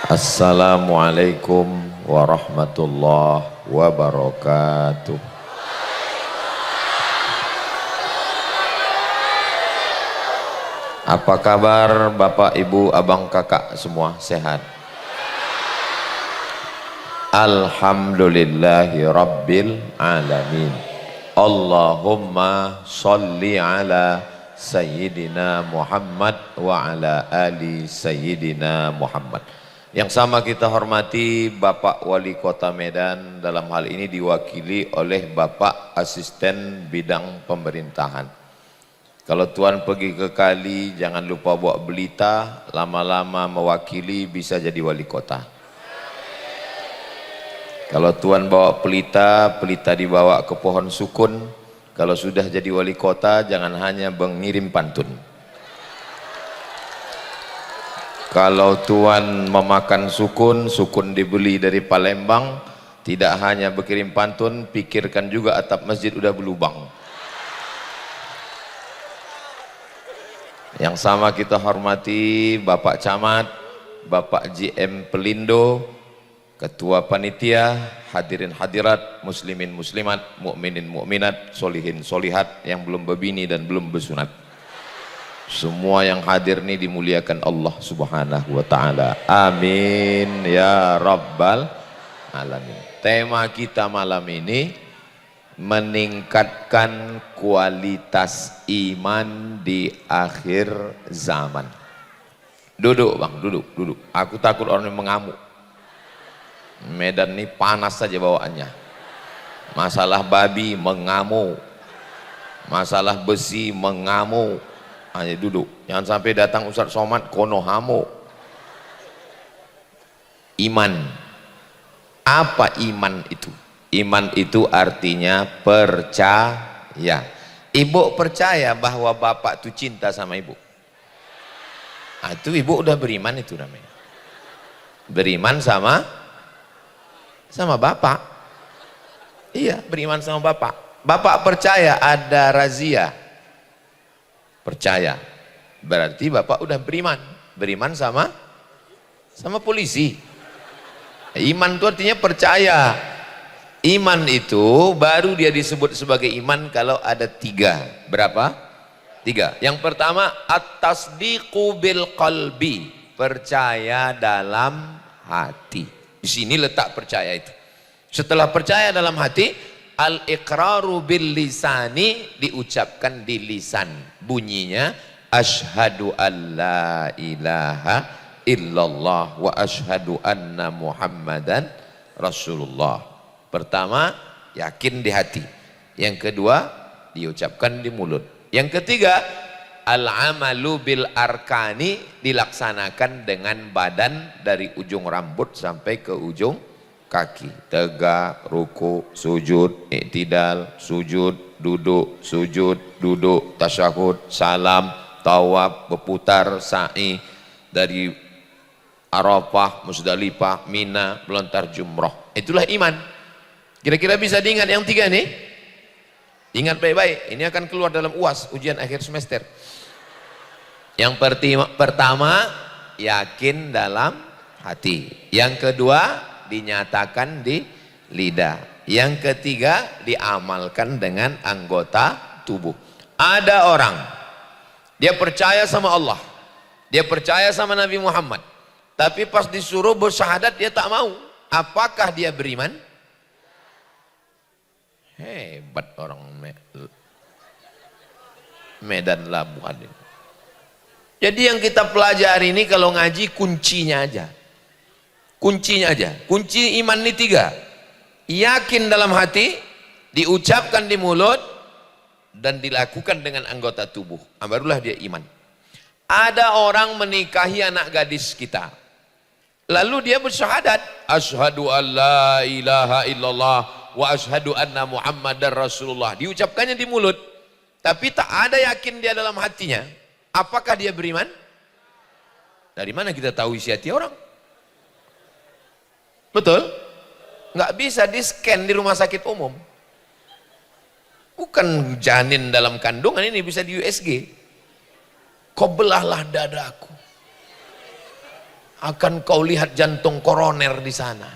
Assalamualaikum warahmatullahi wabarakatuh. Apa kabar Bapak, Ibu, Abang, Kakak semua sehat? Alhamdulillahi Rabbil Alamin. Allahumma sholli ala Sayyidina Muhammad wa ala ali Sayyidina Muhammad. Yang sama kita hormati Bapak Wali Kota Medan, dalam hal ini diwakili oleh Bapak Asisten Bidang Pemerintahan. Kalau Tuan pergi ke kali, jangan lupa bawa belita, lama-lama mewakili bisa jadi wali kota. Kalau Tuan bawa pelita, pelita dibawa ke pohon sukun. Kalau sudah jadi wali kota, jangan hanya mengirim pantun. Kalau Tuan memakan sukun, sukun dibeli dari Palembang, tidak hanya berkirim pantun, pikirkan juga atap masjid udah berlubang. Yang sama kita hormati Bapak Camat, Bapak GM Pelindo, Ketua Panitia, hadirin hadirat, muslimin muslimat, mukminin mukminat, solihin solihat yang belum berbini dan belum bersunat. Semua yang hadir ini dimuliakan Allah Subhanahu wa taala. Amin ya rabbal alamin. Tema kita malam ini meningkatkan kualitas iman di akhir zaman. Duduk Bang, duduk. Aku takut orang yang mengamuk. Medan ini panas saja bawaannya. Masalah babi mengamuk. Masalah besi mengamuk. Hanya duduk, jangan sampai datang Ustaz Somad konohamo. Iman, apa iman itu? Iman itu artinya percaya. Ibu percaya bahwa bapak itu cinta sama ibu. Nah, itu ibu udah beriman, itu namanya beriman sama bapak. Iya, beriman sama bapak. Bapak percaya ada razia, percaya berarti bapak udah beriman sama polisi. Iman itu artinya percaya. Iman itu baru dia disebut sebagai iman kalau ada tiga. Berapa? Tiga. Yang pertama at-tasdiqu bil qalbi, percaya dalam hati. Di sini letak percaya itu. Setelah percaya dalam hati, al-iqraru bil lisani, diucapkan di lisan. Bunyinya asyhadu an la ilaha illallah wa asyhadu anna muhammadan rasulullah. Pertama, yakin di hati. Yang kedua, diucapkan di mulut. Yang ketiga, al-amalu bil arkani, dilaksanakan dengan badan dari ujung rambut sampai ke ujung kaki. Tegak, ruku, sujud, i'tidal, sujud, duduk, tasyahud, salam, tawaf, berputar, sa'i dari Arafah, Musdalifah, Mina, melontar jumrah. Itulah iman. Kira-kira bisa diingat yang tiga nih? Ingat baik-baik, ini akan keluar dalam UAS, ujian akhir semester. Yang pertama, yakin dalam hati. Yang kedua, dinyatakan di lidah. Yang ketiga, diamalkan dengan anggota tubuh. Ada orang, dia percaya sama Allah, dia percaya sama Nabi Muhammad, tapi pas disuruh bersyahadat dia tak mau. Apakah dia beriman? Hebat orang Medan Labuhan ini. Jadi yang kita pelajari ini kalau ngaji kuncinya aja. Kuncinya aja. Kunci iman ini tiga. Yakin dalam hati, diucapkan di mulut, dan dilakukan dengan anggota tubuh. Barulah dia iman. Ada orang menikahi anak gadis kita. Lalu dia bersyahadat, asyhadu an la ilaha illallah wa asyhadu anna muhammadar rasulullah. Diucapkannya di mulut, tapi tak ada yakin dia dalam hatinya. Apakah dia beriman? Dari mana kita tahu isi hati orang? Betul? Nggak bisa di-scan di rumah sakit umum. Bukan janin dalam kandungan, ini bisa di USG. Kau belahlah dadaku. akan kau lihat jantung koroner di sana.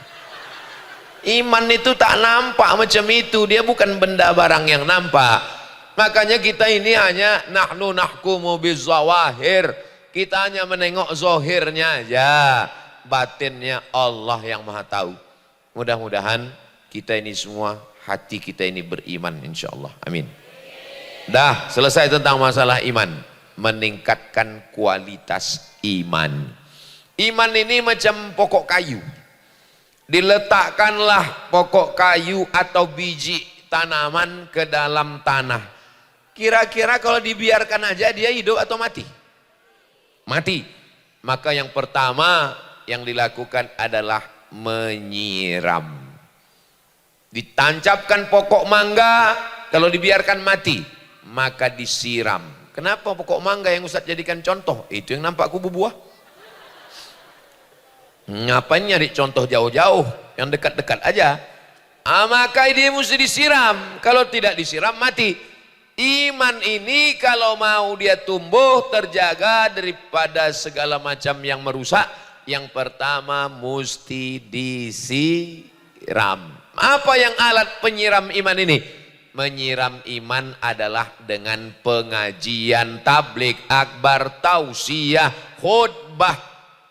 Iman itu tak nampak macam itu, dia bukan benda barang yang nampak. Makanya kita ini hanya nahnu nahkumu bizawahir, kita hanya menengok zahirnya aja, batinnya Allah yang maha tahu. Mudah-mudahan kita ini semua, hati kita ini beriman insyaallah, amin. Dah selesai tentang masalah iman, meningkatkan kualitas iman. Iman ini macam pokok kayu, diletakkanlah pokok kayu atau biji tanaman ke dalam tanah. Kira-kira kalau dibiarkan aja dia hidup atau mati? Mati. Maka yang pertama yang dilakukan adalah menyiram. Ditancapkan pokok mangga, kalau dibiarkan mati maka disiram. Kenapa pokok mangga yang Ustaz jadikan contoh? Itu yang nampak kubu buah. Ngapain nyari contoh jauh-jauh, yang dekat-dekat aja. Maka dia mesti disiram, kalau tidak disiram mati. Iman ini kalau mau dia tumbuh terjaga daripada segala macam yang merusak, yang pertama mesti disiram. Apa yang alat penyiram iman ini? Menyiram iman adalah dengan pengajian, tabligh akbar, tausiah, khutbah.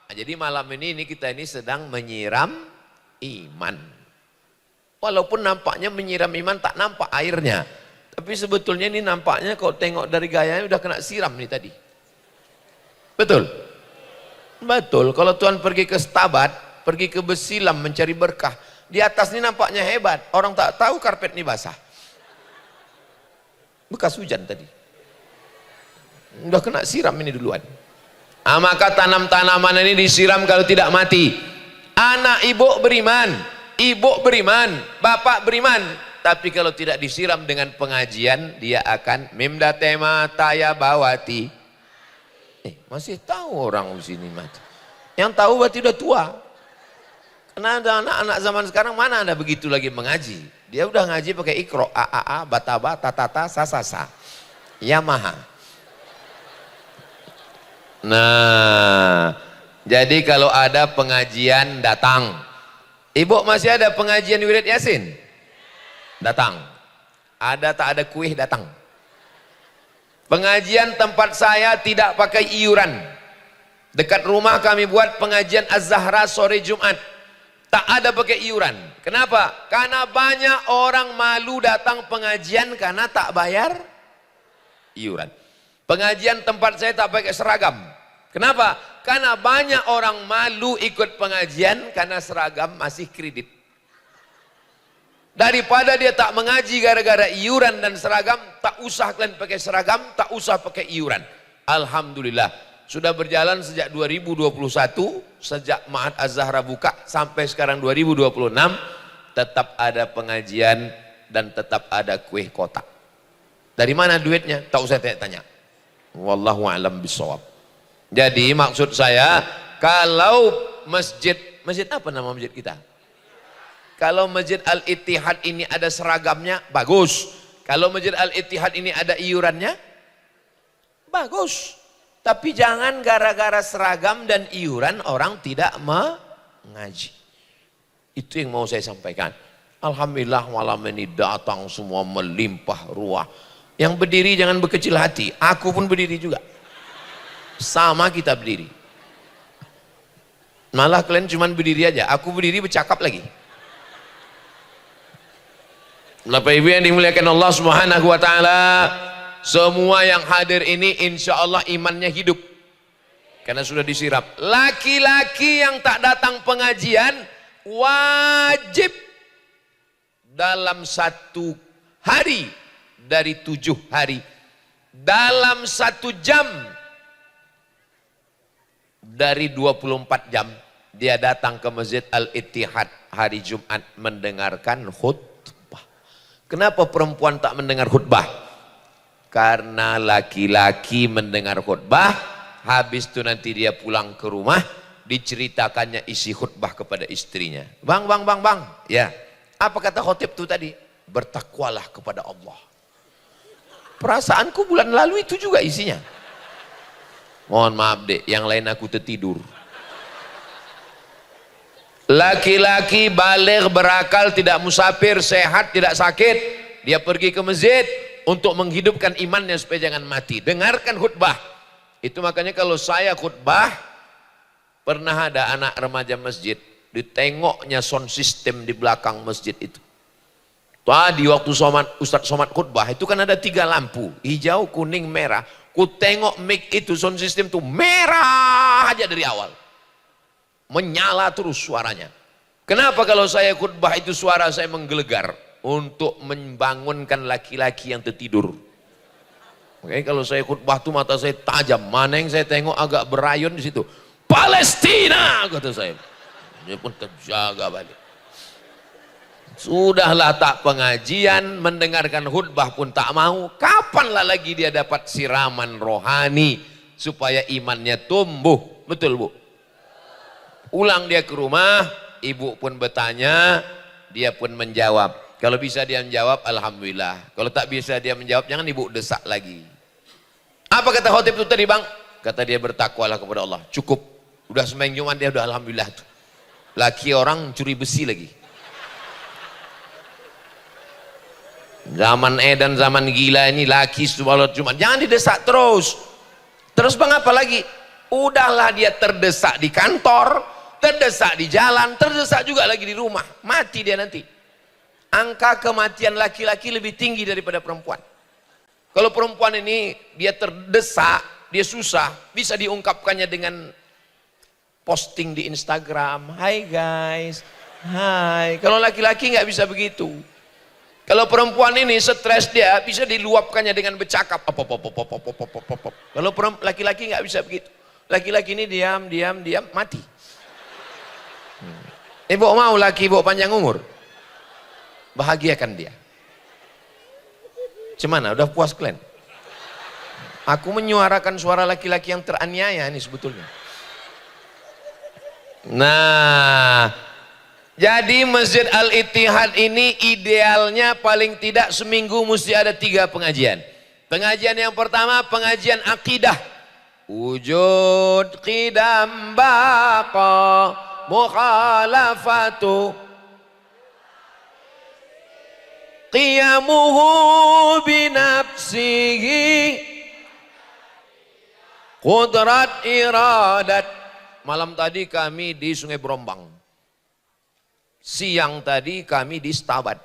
Nah, jadi malam ini kita ini sedang menyiram iman. Walaupun nampaknya menyiram iman tak nampak airnya, tapi sebetulnya ini nampaknya kalau tengok dari gayanya udah kena siram nih tadi. Betul? Betul. Kalau Tuhan pergi ke Stabat, pergi ke Besilam mencari berkah, di atas ini nampaknya hebat, orang tak tahu karpet ini basah. Bekas hujan tadi. Udah kena siram ini duluan. Maka tanam-tanaman ini disiram kalau tidak mati. Anak ibu beriman, bapak beriman, tapi kalau tidak disiram dengan pengajian, dia akan mimda tema taya bawati. Masih tahu orang di sini mati. Yang tahu berarti udah tua. Karena ada anak-anak zaman sekarang mana ada begitu lagi mengaji. Dia udah ngaji pakai ikro, a, bataba, tatata, sasasa, Yamaha. Nah, jadi kalau ada pengajian datang. Ibu masih ada pengajian wirid Yasin? Datang. Ada tak ada kuih datang. Pengajian tempat saya tidak pakai iuran. Dekat rumah kami buat pengajian Az-Zahra sore Jumat. Tak ada pakai iuran. Kenapa? Karena banyak orang malu datang pengajian karena tak bayar iuran. Pengajian tempat saya tak pakai seragam. Kenapa? Karena banyak orang malu ikut pengajian karena seragam masih kredit. Daripada dia tak mengaji gara-gara iuran dan seragam, tak usah kalian pakai seragam, tak usah pakai iuran. Alhamdulillah, sudah berjalan sejak 2021, sejak Ma'had Az-Zahra buka sampai sekarang 2026, tetap ada pengajian dan tetap ada kuih kotak. Dari mana duitnya? Tak usah tanya-tanya. Wallahu a'lam bishawab. Jadi maksud saya, kalau masjid apa nama masjid kita? Kalau Masjid Al-Ittihad ini ada seragamnya, bagus. Kalau Masjid Al-Ittihad ini ada iurannya, bagus. Tapi jangan gara-gara seragam dan iuran orang tidak mengaji. Itu yang mau saya sampaikan. Alhamdulillah malam ini datang semua melimpah ruah. Yang berdiri jangan berkecil hati. Aku pun berdiri juga. Sama kita berdiri. Malah kalian cuma berdiri aja. Aku berdiri bercakap lagi. Bapak Ibu yang dimuliakan Allah Subhanahu wa taala, semua yang hadir ini insya Allah imannya hidup. Karena sudah disiram. Laki-laki yang tak datang pengajian wajib dalam 1 hari dari 7 hari, dalam 1 jam dari 24 jam dia datang ke Masjid Al-Ittihad hari Jumat mendengarkan khutbah. Kenapa perempuan tak mendengar khutbah? Karena laki-laki mendengar khutbah, habis itu nanti dia pulang ke rumah, diceritakannya isi khutbah kepada istrinya. Bang, ya. Apa kata khotib itu tadi? Bertakwalah kepada Allah. Perasaanku bulan lalu itu juga isinya. Mohon maaf dek, yang lain aku tertidur. Laki-laki baligh berakal, tidak musafir, sehat, tidak sakit, dia pergi ke masjid untuk menghidupkan imannya supaya jangan mati. Dengarkan khutbah. Itu makanya kalau saya khutbah, pernah ada anak remaja masjid, ditengoknya sound system di belakang masjid itu. Tadi waktu Ustadz Somad khutbah, itu kan ada 3 lampu, hijau, kuning, merah. Ku tengok mic itu, sound system itu merah aja dari awal. Menyala terus suaranya. Kenapa kalau saya khutbah itu suara saya menggelegar? Untuk membangunkan laki-laki yang tertidur. Oke, kalau saya khutbah tuh mata saya tajam. Mana yang saya tengok agak berayon di situ. Palestina, kata saya. Dia pun terjaga balik. Sudahlah tak pengajian, mendengarkan khutbah pun tak mau. Kapanlah lagi dia dapat siraman rohani supaya imannya tumbuh. Betul, Bu? Ulang dia ke rumah, ibu pun bertanya, dia pun menjawab. Kalau bisa dia menjawab, alhamdulillah. Kalau tak bisa dia menjawab, jangan ibu desak lagi. Apa kata khotib itu tadi, Bang? Kata dia, bertakwalah kepada Allah. Cukup. Udah sembahyang Jumat dia udah alhamdulillah tuh. Laki orang curi besi lagi. Zaman edan, zaman gila ini laki sholat Jumat. Jangan didesak terus. Terus Bang apa lagi? Udahlah dia terdesak di kantor, terdesak di jalan, terdesak juga lagi di rumah. Mati dia nanti. Angka kematian laki-laki lebih tinggi daripada perempuan. Kalau perempuan ini dia terdesak, dia susah, bisa diungkapkannya dengan posting di Instagram. Hai guys, hai. Kalau laki-laki nggak bisa begitu. Kalau perempuan ini stres dia bisa diluapkannya dengan bercakap. Kalau laki-laki nggak bisa begitu. Laki-laki ini diam, mati. Ibu mau laki ibu panjang umur? Bahagiakan dia. Cemana? Udah puas kalian? Aku menyuarakan suara laki-laki yang teraniaya ini sebetulnya. Nah, jadi Masjid Al-Ittihad ini idealnya paling tidak seminggu mesti ada 3 pengajian. Pengajian yang pertama pengajian akidah. Wujud qidam baqa mukhalafatu qiyamuhu binafsihi qudrat iradat. Malam tadi kami di Sungai Berombang, siang tadi kami di Stabat,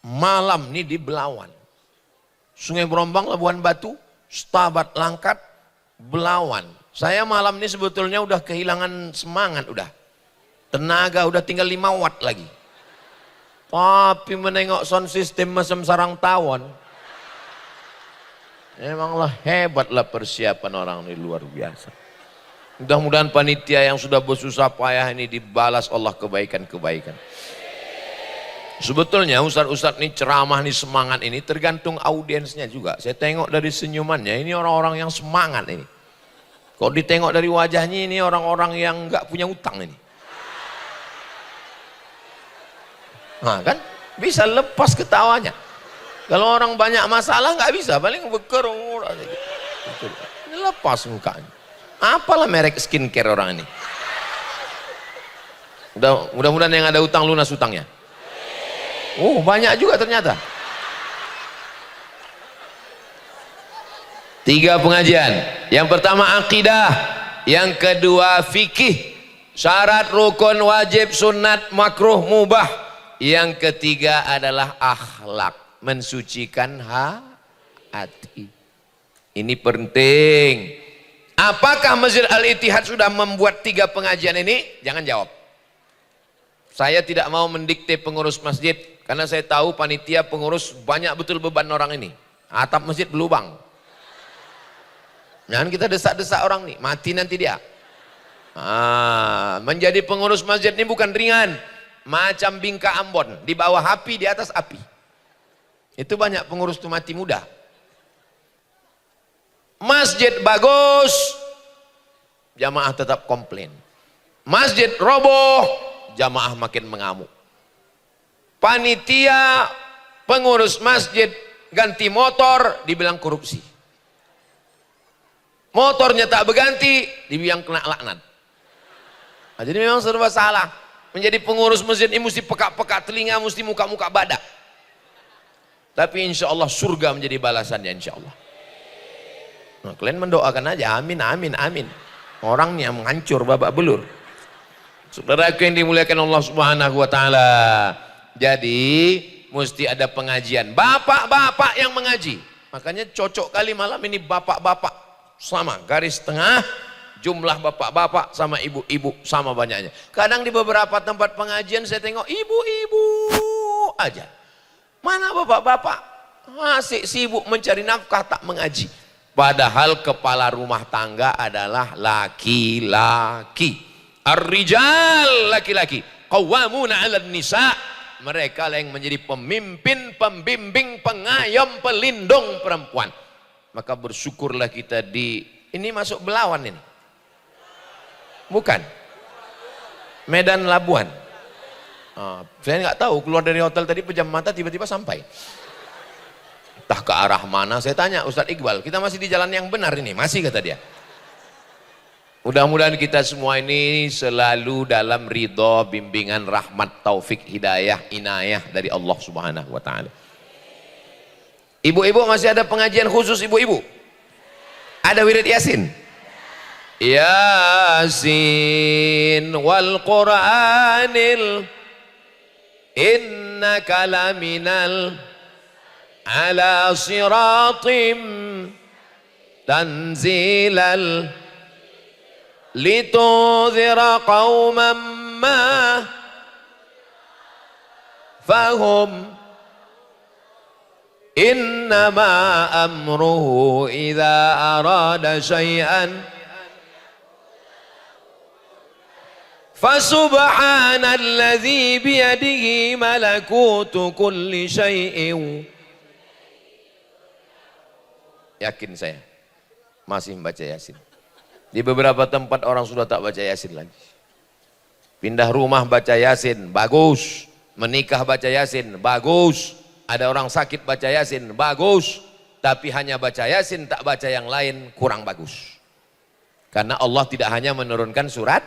malam ini di Belawan. Sungai Berombang, Labuan Batu, Stabat, Langkat, Belawan. Saya malam ini sebetulnya udah kehilangan semangat, udah tenaga, udah tinggal 5 watt lagi. Tapi menengok sound system macam sarang tawon, memanglah hebatlah persiapan orang ini, luar biasa. Mudah-mudahan panitia yang sudah bersusah payah ini dibalas Allah kebaikan-kebaikan. Sebetulnya ustadz-ustadz ini ceramah ini semangat ini tergantung audiensnya juga. Saya tengok dari senyumannya ini orang-orang yang semangat ini. Kok ditengok dari wajahnya ini orang-orang yang nggak punya utang ini. Nah kan bisa lepas ketawanya. Kalau orang banyak masalah nggak bisa, paling bekerung aja gitu. Ini lepas mukanya. Apalah merek skincare orang ini. Mudah-mudahan yang ada utang lunas utangnya. Oh banyak juga ternyata. 3 pengajian. Yang pertama akidah, yang kedua fikih, syarat, rukun, wajib, sunat, makruh, mubah. Yang ketiga adalah akhlak, mensucikan hati. Ini penting. Apakah Masjid Al-Ittihad sudah membuat 3 pengajian ini? Jangan jawab. Saya tidak mau mendikte pengurus masjid, karena saya tahu panitia pengurus banyak betul beban orang ini. Atap masjid berlubang. Jangan kita desak-desak orang nih, mati nanti dia. Menjadi pengurus masjid ini bukan ringan. Macam bingka Ambon, di bawah api, di atas api. Itu banyak pengurus tuh mati muda. Masjid bagus, jamaah tetap komplain. Masjid roboh, jamaah makin mengamuk. Panitia, pengurus masjid ganti motor, dibilang korupsi. Motornya tak berganti, dibilang kena laknat. Nah, jadi memang serba salah. Menjadi pengurus masjid ini mesti peka-peka telinga, mesti muka-muka badak. Tapi insya Allah surga menjadi balasannya insya Allah. Nah, kalian mendoakan aja, amin, amin, amin. Orangnya menghancur babak belur. Saudaraku yang dimuliakan Allah Subhanahu wa taala. Jadi mesti ada pengajian. Bapak-bapak yang mengaji. Makanya cocok kali malam ini bapak-bapak sama garis tengah. Jumlah bapak-bapak sama ibu-ibu sama banyaknya. Kadang di beberapa tempat pengajian saya tengok ibu-ibu aja. Mana bapak-bapak? Masih sibuk mencari nafkah tak mengaji. Padahal kepala rumah tangga adalah laki-laki. Ar-rijal, laki-laki. Qawwamuna 'alan nisa. Mereka lah yang menjadi pemimpin, pembimbing, pengayom, pelindung perempuan. Maka bersyukurlah kita ini masuk Belawan ini. Bukan Medan Labuan. Saya nggak tahu, keluar dari hotel tadi pejam mata tiba-tiba sampai. Entah ke arah mana, saya tanya Ustadz Iqbal, kita masih di jalan yang benar ini? Masih, kata dia. Mudah-mudahan kita semua ini selalu dalam ridho, bimbingan, rahmat, taufik, hidayah, inayah dari Allah Subhanahu wa taala. Ibu-ibu masih ada pengajian khusus ibu-ibu? Ada wirid Yasin? Yasin wal Qur'anil innaka laminal ala siratim tanzilal litudhira qawman ma fahum innama amruhu idha arada syai'an fasubhanalladzi biyadihi malakutu kulli syai'in. Yakin saya masih membaca Yasin. Di beberapa tempat orang sudah tak baca Yasin lagi. Pindah rumah baca Yasin, bagus. Menikah baca Yasin, bagus. Ada orang sakit baca Yasin, bagus. Tapi hanya baca Yasin, tak baca yang lain, kurang bagus. Karena Allah tidak hanya menurunkan surat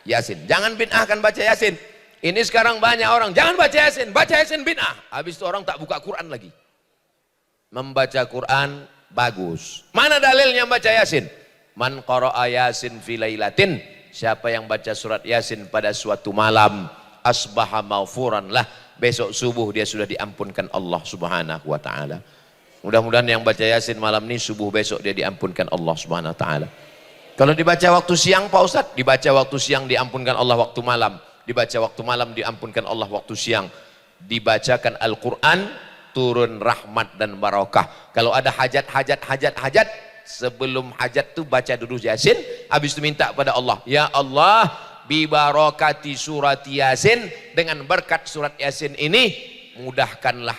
Yasin. Jangan bid'ahkan baca Yasin. Ini sekarang banyak orang, jangan baca Yasin bid'ah. Habis itu orang tak buka Quran lagi. Membaca Quran bagus. Mana dalilnya baca Yasin? Man qara'a Yasin fi lailatin, siapa yang baca surat Yasin pada suatu malam, asbaha maghfuran lah, besok subuh dia sudah diampunkan Allah Subhanahu wa taala. Mudah-mudahan yang baca Yasin malam ini subuh besok dia diampunkan Allah Subhanahu wa taala. Kalau dibaca waktu siang Pak Ustadz, dibaca waktu siang diampunkan Allah waktu malam, dibaca waktu malam diampunkan Allah waktu siang. Dibacakan Al-Quran, turun rahmat dan barakah. Kalau ada hajat, sebelum hajat tuh baca dulu Yasin, habis itu minta pada Allah, ya Allah, bi barakati surat Yasin, dengan berkat surat Yasin ini mudahkanlah.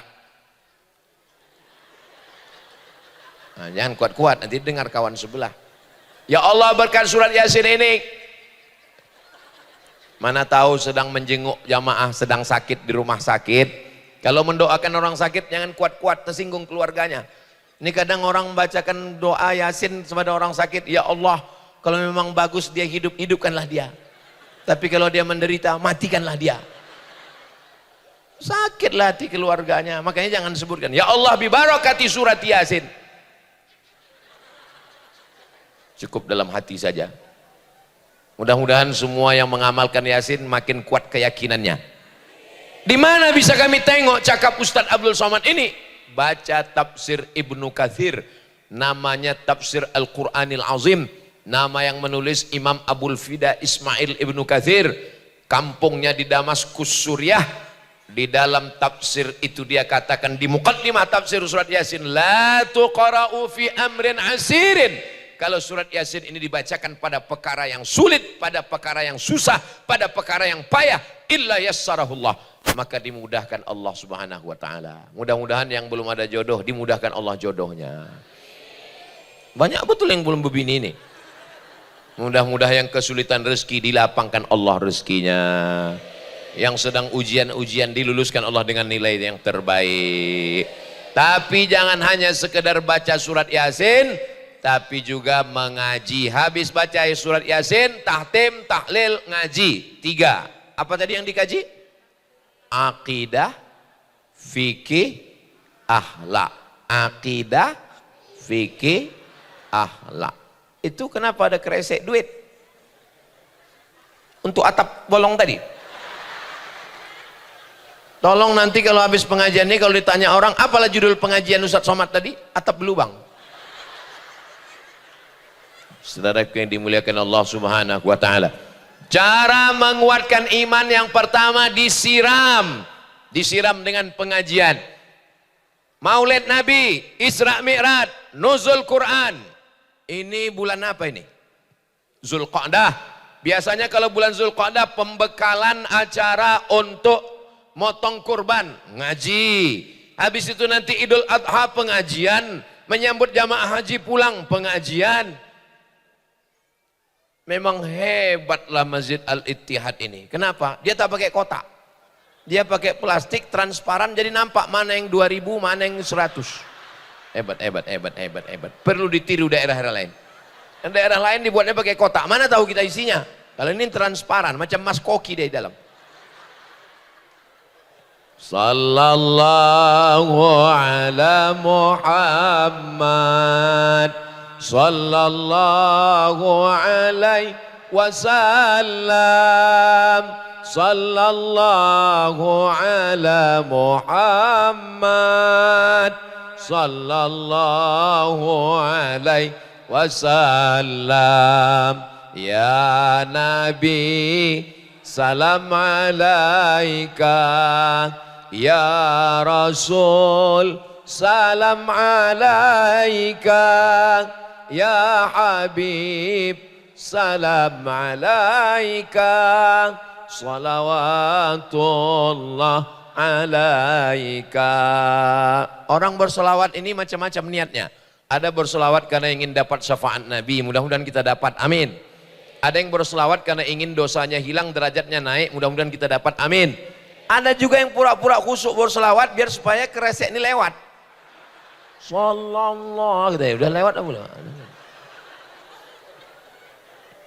Nah, jangan kuat-kuat, nanti dengar kawan sebelah. Ya Allah, berkat surat Yasin ini, mana tahu sedang menjenguk jamaah sedang sakit di rumah sakit. Kalau mendoakan orang sakit jangan kuat-kuat, tersinggung keluarganya. Ini kadang orang membacakan doa Yasin kepada orang sakit, ya Allah, kalau memang bagus dia hidup, hidupkanlah dia. Tapi kalau dia menderita, matikanlah dia. Sakitlah hati keluarganya. Makanya jangan sebutkan, ya Allah bi barakati surat Yasin. Cukup dalam hati saja. Mudah-mudahan semua yang mengamalkan Yasin makin kuat keyakinannya. Di mana bisa kami tengok cakap Ustadz Abdul Somad ini? Baca tafsir Ibnu Katsir, namanya tafsir Al-Quranil Azim. Nama yang menulis Imam Abul Fida Ismail Ibnu Katsir. Kampungnya di Damaskus, Suriah. Di dalam tafsir itu dia katakan di muqaddimah tafsir surat Yasin, la tuqra'u fi amrin asirin. Kalau surat Yasin ini dibacakan pada perkara yang sulit, pada perkara yang susah, pada perkara yang payah, illa yassarahullah, maka dimudahkan Allah Subhanahu wa taala. Mudah-mudahan yang belum ada jodoh dimudahkan Allah jodohnya. Banyak betul yang belum berbini ini. Mudah-mudahan yang kesulitan rezeki dilapangkan Allah rezekinya. Yang sedang ujian-ujian diluluskan Allah dengan nilai yang terbaik. Tapi jangan hanya sekedar baca surat Yasin, tapi juga mengaji. Habis baca surat Yasin, tahtim, tahlil, ngaji. 3. Apa tadi yang dikaji? Akidah, fikih, akhlak. Akidah, fikih, akhlak. Itu kenapa ada kresek duit? Untuk atap bolong tadi. Tolong nanti kalau habis pengajian ini, kalau ditanya orang, apalah judul pengajian Ustadz Somad tadi? Atap berlubang. Saudaraku yang dimuliakan Allah Subhanahu wa Ta'ala, cara menguatkan iman yang pertama disiram dengan pengajian. Maulid Nabi, Isra Mi'raj, Nuzul Quran. Ini bulan apa ini? Zulqa'dah. Biasanya kalau bulan Zulqa'dah pembekalan acara untuk motong kurban, ngaji. Habis itu nanti Idul Adha pengajian, menyambut jamaah haji pulang pengajian. Memang hebatlah Masjid Al-Ittihad ini. Kenapa? Dia tak pakai kotak. Dia pakai plastik transparan, jadi nampak mana yang 2000, mana yang 100. Hebat. Perlu ditiru daerah-daerah lain. Dan daerah lain dibuatnya pakai kotak. Mana tahu kita isinya? Kalau ini transparan, macam mas koki di dalam. Sallallahu ala Muhammad sallallahu alaihi wasallam, sallallahu ala Muhammad sallallahu alaihi wasallam. Ya Nabi salam alaika, ya Rasul salam alaika, ya Habib salam alaika, salawatullah alaika. Orang bersolawat ini macam-macam niatnya. Ada bersolawat karena ingin dapat syafaat Nabi, mudah-mudahan kita dapat, amin. Ada yang bersolawat karena ingin dosanya hilang, derajatnya naik, mudah-mudahan kita dapat, amin. Ada juga yang pura-pura khusyuk bersolawat biar supaya kresek ini lewat. Sallallahu gitu ya, udah lewat apa belum?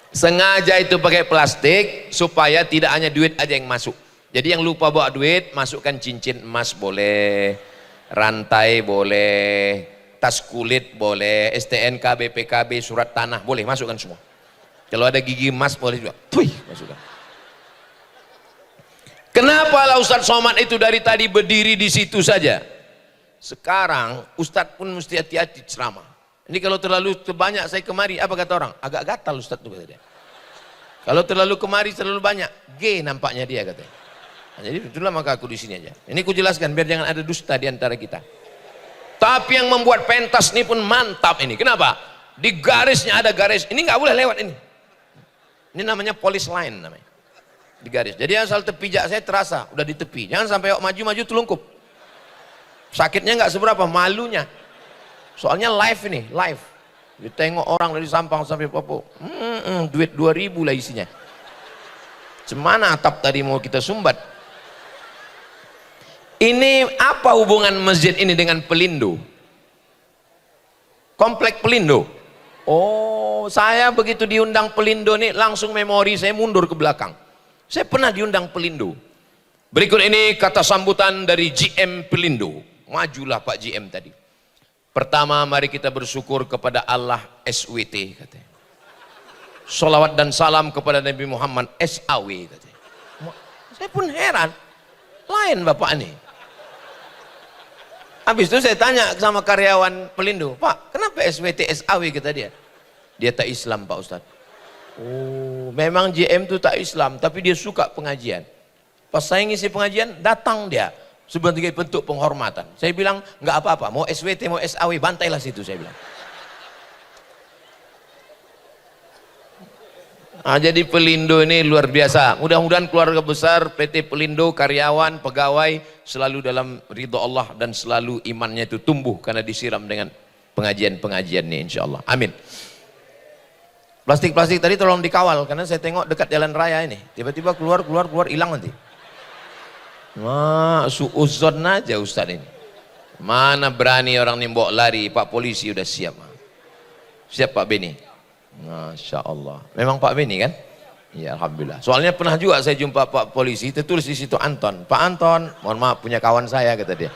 Sengaja itu pakai plastik supaya tidak hanya duit aja yang masuk. Jadi yang lupa bawa duit, masukkan cincin emas boleh, rantai boleh, tas kulit boleh, STNK, BPKB, surat tanah boleh, masukkan semua. Kalau ada gigi emas boleh juga, masukkan. Kenapa lah Ustadz Somad itu dari tadi berdiri di situ saja? Sekarang Ustadz pun mesti hati-hati ceramah. Ini kalau terlalu banyak saya kemari, apa kata orang? Agak gatal Ustadz tuh, kata dia. Kalau terlalu kemari terlalu banyak, G nampaknya dia, katanya. Nah, jadi itulah maka aku di sini aja. Ini aku jelaskan biar jangan ada dusta di antara kita. Tapi yang membuat pentas ini pun mantap ini. Kenapa? Di garisnya ada garis. Ini nggak boleh lewat ini. Ini namanya police line namanya. Di garis. Jadi asal tepi jak saya terasa udah di tepi. Jangan sampai maju-maju telungkup. Sakitnya nggak seberapa, malunya. Soalnya live ini, live. Ditengok orang dari Sampang sampai Papua. Duit 2000 lah isinya. Cemana atap tadi mau kita sumbat? Ini apa hubungan masjid ini dengan Pelindo? Komplek Pelindo. Oh, saya begitu diundang Pelindo nih langsung memori saya mundur ke belakang. Saya pernah diundang Pelindo. Berikut ini kata sambutan dari GM Pelindo. Majulah Pak GM tadi. Pertama, mari kita bersyukur kepada Allah SWT, katanya. Salawat dan salam kepada Nabi Muhammad SAW, katanya. Saya pun heran, lain Bapak ini. Habis itu saya tanya sama karyawan Pelindo, Pak, kenapa SWT SAW, kata dia. Dia tak Islam Pak Ustadz. Oh, memang GM itu tak Islam, tapi dia suka pengajian. Pas saya ngisi pengajian, datang dia. Sebagai bentuk penghormatan. Saya bilang, nggak apa-apa, mau SWT, mau SAW, bantailah situ, saya bilang. Nah, jadi Pelindo ini luar biasa. Mudah-mudahan keluarga besar PT Pelindo, karyawan, pegawai, selalu dalam ridho Allah dan selalu imannya itu tumbuh karena disiram dengan pengajian-pengajian ini, insya Allah. Amin. Plastik-plastik tadi tolong dikawal, karena saya tengok dekat jalan raya ini. Tiba-tiba keluar, hilang nanti. Wah, suuzon aja Ustadz ini. Mana berani orang nimbok lari, Pak Polisi udah siap. Siap Pak Beni. Masya Allah. Memang Pak Beni kan? Ya alhamdulillah. Soalnya pernah juga saya jumpa Pak polisi, tertulis di situ Anton. Pak Anton, mohon maaf punya kawan saya kata dia.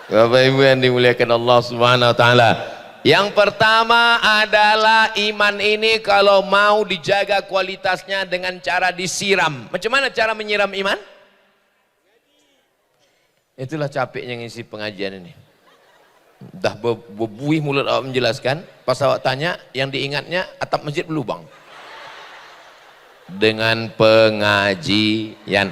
Bapak Ibu yang dimuliakan Allah Subhanahu wa taala. Yang pertama adalah iman ini kalau mau dijaga kualitasnya dengan cara disiram. Macam mana cara menyiram iman? Itulah capeknya ngisi pengajian ini. Dah berbuih mulut awak menjelaskan, pas awak tanya yang diingatnya atap masjid berlubang. Dengan pengajian.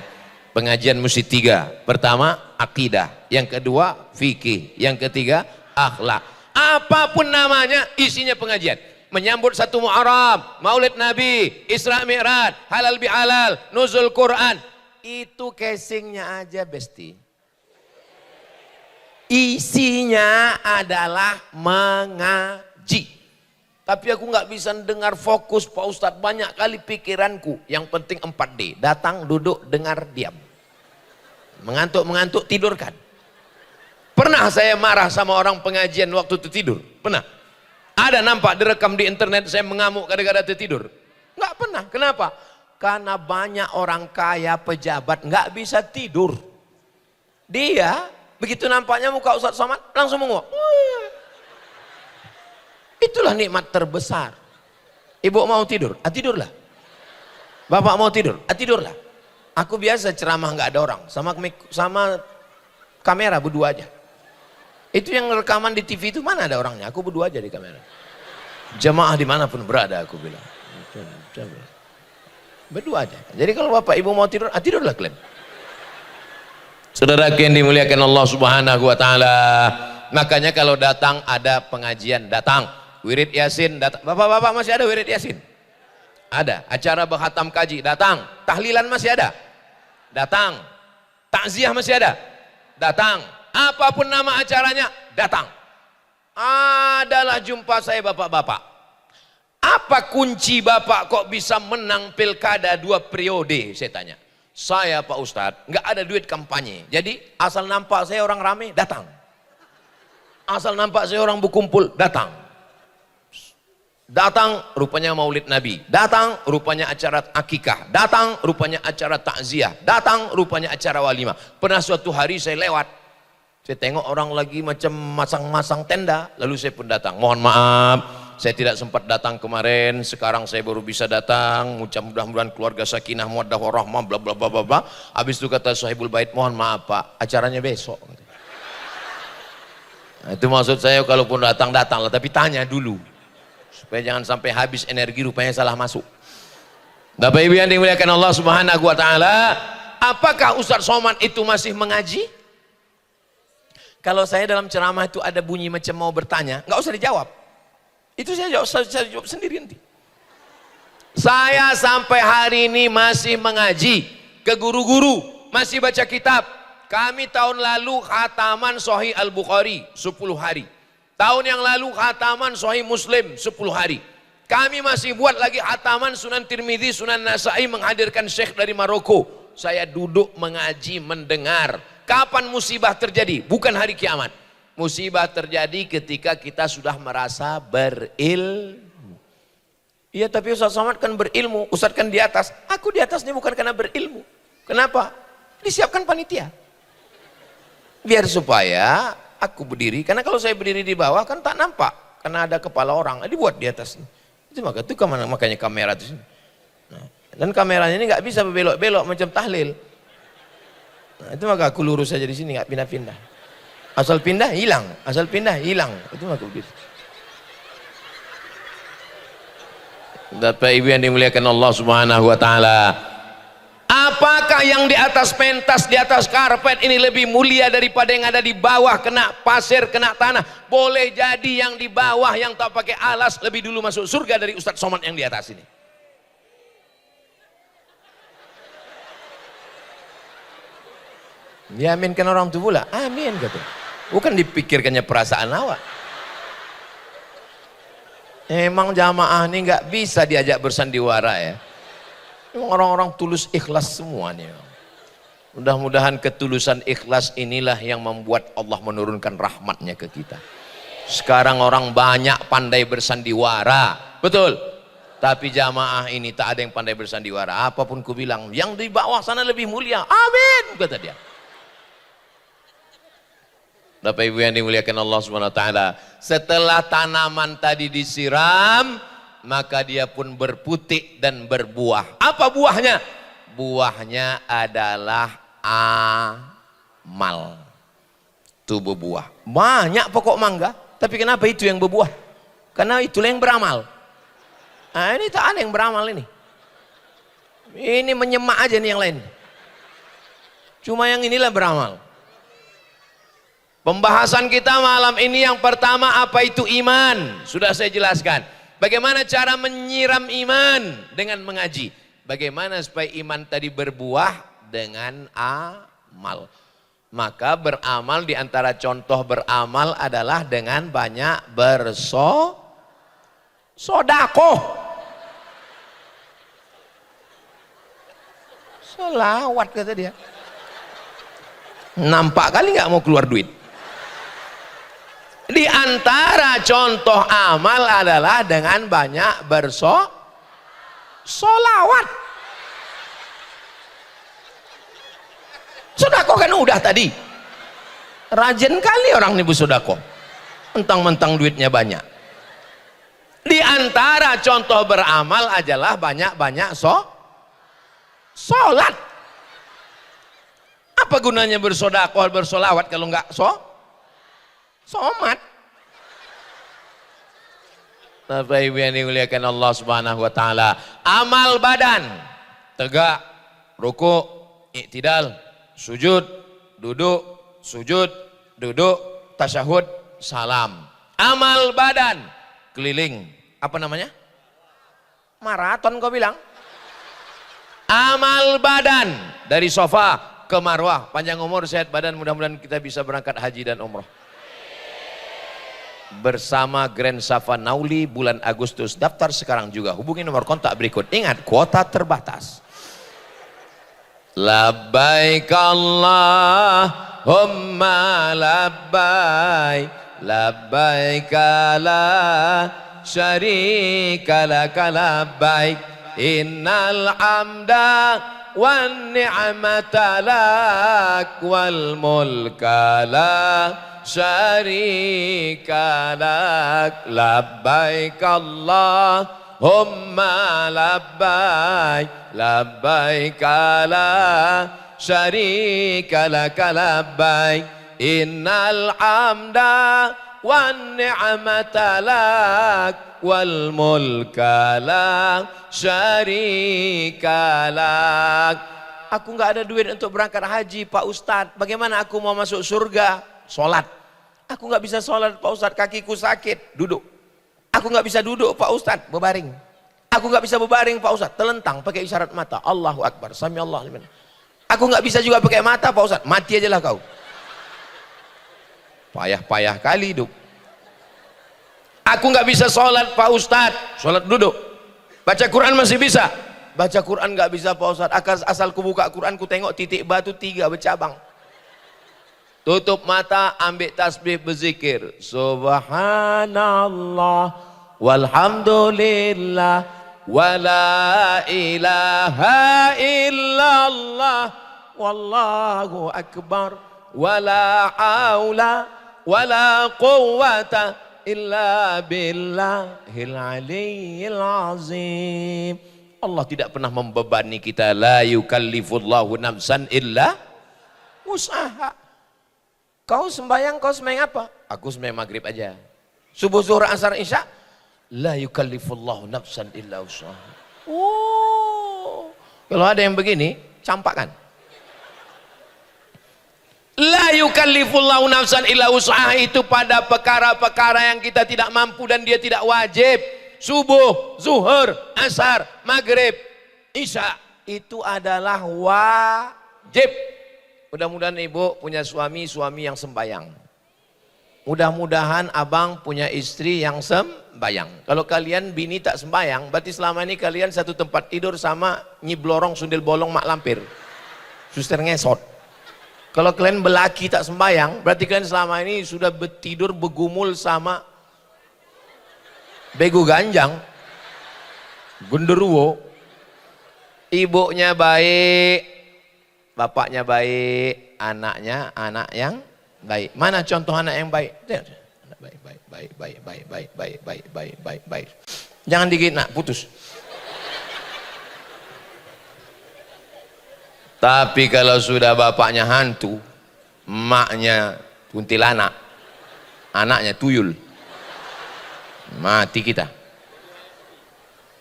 Pengajian mesti 3. Pertama akidah, yang kedua fikih, yang ketiga akhlak. Apapun namanya isinya pengajian. Menyambut 1 Muharram, Maulid Nabi, Isra Mi'raj, halal bihalal, nuzul Quran. Itu casingnya aja besti. Isinya adalah mengaji. Tapi aku nggak bisa dengar fokus Pak Ustadz, banyak kali pikiranku. Yang penting 4D, datang, duduk, dengar, diam. Mengantuk, tidurkan. Pernah saya marah sama orang pengajian waktu tertidur? Pernah. Ada nampak direkam di internet saya mengamuk gara-gara tertidur? Nggak pernah. Kenapa? Karena banyak orang kaya, pejabat nggak bisa tidur. Dia begitu nampaknya muka Ustadz Somad langsung menguap. Itulah nikmat terbesar. Ibu mau tidur? Tidurlah. Bapak mau tidur? Tidurlah. Aku biasa ceramah nggak ada orang, sama kamera berdua aja. Itu yang rekaman di TV itu mana ada orangnya? Aku berdua aja di kamera. Jamaah dimanapun berada aku bilang. Berdua aja. Jadi kalau bapak ibu mau tidur, tidurlah kalian. Saudara yang dimuliakan Allah Subhanahu wa taala. Makanya kalau datang ada pengajian, datang. Wirid Yasin datang. Bapak-bapak masih ada wirid Yasin? Ada. Acara berkhatam kaji, datang. Tahlilan masih ada? Datang. Takziah masih ada? Datang. Apapun nama acaranya, datang. Adalah jumpa saya bapak-bapak. Apa kunci bapak kok bisa menang pilkada 2 periode? Saya tanya. Saya Pak Ustadz, nggak ada duit kampanye. Jadi asal nampak saya orang rame, datang. Asal nampak saya orang berkumpul, datang. Datang rupanya Maulid Nabi, datang rupanya acara akikah, datang rupanya acara takziah, datang rupanya acara walimah. Pernah suatu hari saya lewat, saya tengok orang lagi macam masang-masang tenda, lalu saya pun datang. Mohon maaf, saya tidak sempat datang kemarin, sekarang saya baru bisa datang. Mudah-mudahan keluarga sakinah mawaddah warahmah bla bla bla bla bla. Habis itu kata Sahibul Bait, mohon maaf Pak, acaranya besok. Nah, itu maksud saya, kalaupun datang-datanglah, tapi tanya dulu. Supaya jangan sampai habis energi, rupanya salah masuk. Bapak Ibu yang dimuliakan Allah Subhanahu wa taala, apakah Ustadz Somad itu masih mengaji? Kalau saya dalam ceramah itu ada bunyi macam mau bertanya, nggak usah dijawab. Itu saya jawab sendiri nanti. Saya sampai hari ini masih mengaji ke guru-guru, masih baca kitab. Kami tahun lalu khataman Sahih Al-Bukhari 10 hari. Tahun yang lalu khataman Sahih Muslim 10 hari. Kami masih buat lagi khataman Sunan Tirmidzi, Sunan Nasai, menghadirkan syekh dari Maroko. Saya duduk mengaji, mendengar. Kapan musibah terjadi? Bukan hari kiamat. Musibah terjadi ketika kita sudah merasa berilmu. Iya, tapi Ustaz Somad kan berilmu, Ustaz kan di atas. Aku di atas ini bukan karena berilmu. Kenapa? Disiapkan panitia. Biar supaya aku berdiri, karena kalau saya berdiri di bawah kan tak nampak, karena ada kepala orang, dibuat di atas. Itu makanya kamera itu. Nah, dan kameranya ini nggak bisa berbelok-belok macam tahlil. Nah, itu maka aku lurus saja di sini, nggak pindah-pindah. Asal pindah hilang, asal pindah hilang. Itu maka begitu. Bapak Ibu yang dimuliakan Allah Subhanahu wa taala. Apakah yang di atas pentas, di atas karpet ini lebih mulia daripada yang ada di bawah, kena pasir, kena tanah? Boleh jadi yang di bawah yang tak pakai alas lebih dulu masuk surga dari Ustadz Somad yang di atas ini. Diaminkan orang itu pula, amin kata. Bukan dipikirkannya perasaan awak. Emang jamaah ini nggak bisa diajak bersandiwara ya. Orang-orang tulus ikhlas semua nih. Mudah-mudahan ketulusan ikhlas inilah yang membuat Allah menurunkan rahmatnya ke kita. Sekarang orang banyak pandai bersandiwara, Betul. Tapi jamaah ini tak ada yang pandai bersandiwara. Apapun ku bilang, yang di bawah sana lebih mulia. Amin, kata dia. Bapak Ibu yang dimuliakan Allah Subhanahu wa taala, setelah tanaman tadi disiram, maka dia pun berputik dan berbuah. Apa buahnya? Buahnya adalah amal. Itu berbuah. Banyak pokok mangga, tapi kenapa itu yang berbuah? Karena itulah yang beramal. Nah, ini tak ada yang beramal ini. Ini menyemak aja nih yang lain. Cuma yang inilah beramal. Pembahasan kita malam ini yang pertama, apa itu iman? Sudah saya jelaskan. Bagaimana cara menyiram iman? Dengan mengaji. Bagaimana supaya iman tadi berbuah? Dengan amal. Maka beramal, di antara contoh beramal adalah dengan banyak bersodakoh. Selawat kata dia. Nampak kali nggak mau keluar duit. Di antara contoh amal adalah dengan banyak bersolawat. Sodako kan udah tadi. Rajin kali orang nih bersodako. Mentang-mentang duitnya banyak. Di antara contoh beramal adalah banyak-banyak sholat. Apa gunanya bersodako, bersolawat kalau nggak somat? Bapak Ibu yang dimuliakan Allah Subhanahu wa taala, amal badan, tegak, ruku, i'tidal, sujud, duduk, tasyahud, salam. Amal badan, keliling, apa namanya? Maraton kau bilang. Amal badan, dari sofa ke marwah, panjang umur, sehat badan, mudah-mudahan kita bisa berangkat haji dan umrah bersama Grand Safa Nauli bulan Agustus. Daftar sekarang juga, hubungi nomor kontak berikut. Ingat, kuota terbatas. Labbaik Allahumma labbaik, labbaik la syarika laka labbaik, innal hamda wan ni'mata lak wal mulka la syarika lak, labbaik Allahumma labbaik, labbaik la syarika lak labbaik, innal hamda wan ni'mata lak wal mulka la syarika lak. Aku nggak ada duit untuk berangkat haji Pak Ustadz, bagaimana aku mau masuk surga? Sholat. Aku nggak bisa sholat Pak Ustadz, kakiku sakit, duduk. Aku nggak bisa duduk Pak Ustadz, berbaring. Aku nggak bisa berbaring Pak Ustadz, telentang pakai isyarat mata, Allahu Akbar, Sami Allah liman. Aku nggak bisa juga pakai mata Pak Ustadz, mati aja lah kau. Payah-payah kali hidup. Aku nggak bisa sholat Pak Ustadz, sholat duduk. Baca Quran masih bisa, baca Quran nggak bisa Pak Ustadz. Asal ku buka Quran, ku tengok titik batu 3 bercabang. Tutup mata, ambil tasbih, berzikir. Subhanallah walhamdulillah wala ilaha illallah wallahu akbar wala haula wala quwwata illa billahil aliyyil azim. Allah tidak pernah membebani kita. La yukallifullahu nafsan illa usaha. Kau sembahyang apa? Aku sembahyang maghrib aja. Subuh, zuhur, asar, isya. La yukallifullahu nafsan illa usaha. Oh, kalau ada yang begini, campakkan. La yukallifullahu nafsan illa usaha itu pada perkara-perkara yang kita tidak mampu dan dia tidak wajib. Subuh, zuhur, asar, maghrib, isya itu adalah wajib. Mudah-mudahan ibu punya suami yang sembayang. Mudah-mudahan abang punya istri yang sembayang. Kalau kalian bini tak sembayang, berarti selama ini kalian satu tempat tidur sama Nyi Blorong, Sundel Bolong, Mak Lampir, Suster Ngesot. Kalau kalian belaki tak sembayang, berarti kalian selama ini sudah tidur begumul sama Bego Ganjang. Genderuwo. Ibunya baik, bapaknya baik, anaknya anak yang baik. Mana contoh anak yang baik? Anak baik, baik, baik, baik, baik, baik, baik, baik, baik, baik, baik. Jangan digigit nak, putus. Tapi kalau sudah bapaknya hantu, emaknya kuntilanak, anaknya tuyul, mati kita.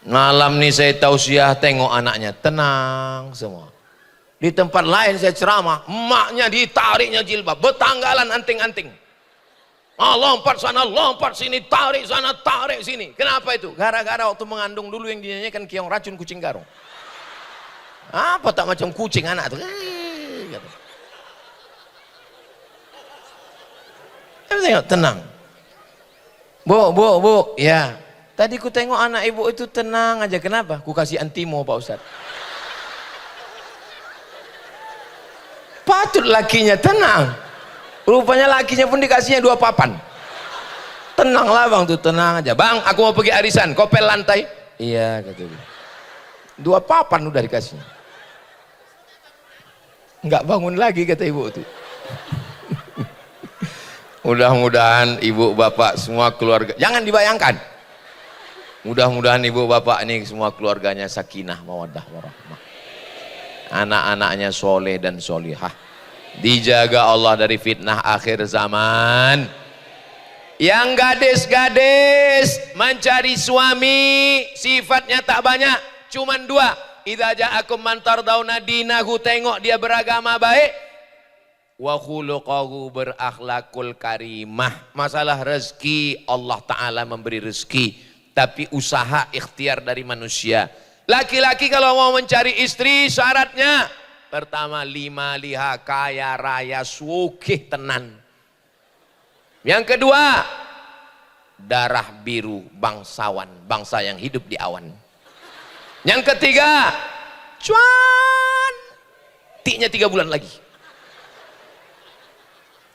Malam nih saya tausiah, tengok anaknya tenang semua. Di tempat lain saya ceramah, emaknya ditariknya jilbab, betanggalan anting-anting. Lompat sana, lompat sini, tarik sana, tarik sini. Kenapa itu? Gara-gara waktu mengandung dulu yang dinyanyikan Keong Racun Kucing Garong. Apa tak macam kucing anak tuh? Tengok tenang. Bu, ya. Tadi ku tengok anak ibu itu tenang aja. Kenapa? Ku kasih antimo Pak Ustadz. Patut lakinya tenang. Rupanya lakinya pun dikasihnya 2 papan. Tenanglah bang tuh, tenang aja. Bang, aku mau pergi arisan, kopel lantai. Iya kata dia. 2 papan udah dikasihnya. Nggak bangun lagi kata ibu tuh. Mudah-mudahan ibu bapak semua keluarga, jangan dibayangkan. Mudah-mudahan ibu bapak ini semua keluarganya sakinah, mawaddah, warahmah. Anak-anaknya soleh dan solihah. Dijaga Allah dari fitnah akhir zaman. Yang gadis-gadis mencari suami sifatnya tak banyak, cuman 2. Idza ja'akum man tardawna dinahu, tengok dia beragama baik, wa khuluquhu, berakhlakul karimah. Masalah rezeki, Allah Ta'ala memberi rezeki, tapi usaha ikhtiar dari manusia. Laki-laki kalau mau mencari istri syaratnya pertama 5 liha, kaya raya sugih tenan. Yang kedua darah biru, bangsawan, bangsa yang hidup di awan. Yang ketiga cuan, tiknya 3 bulan lagi.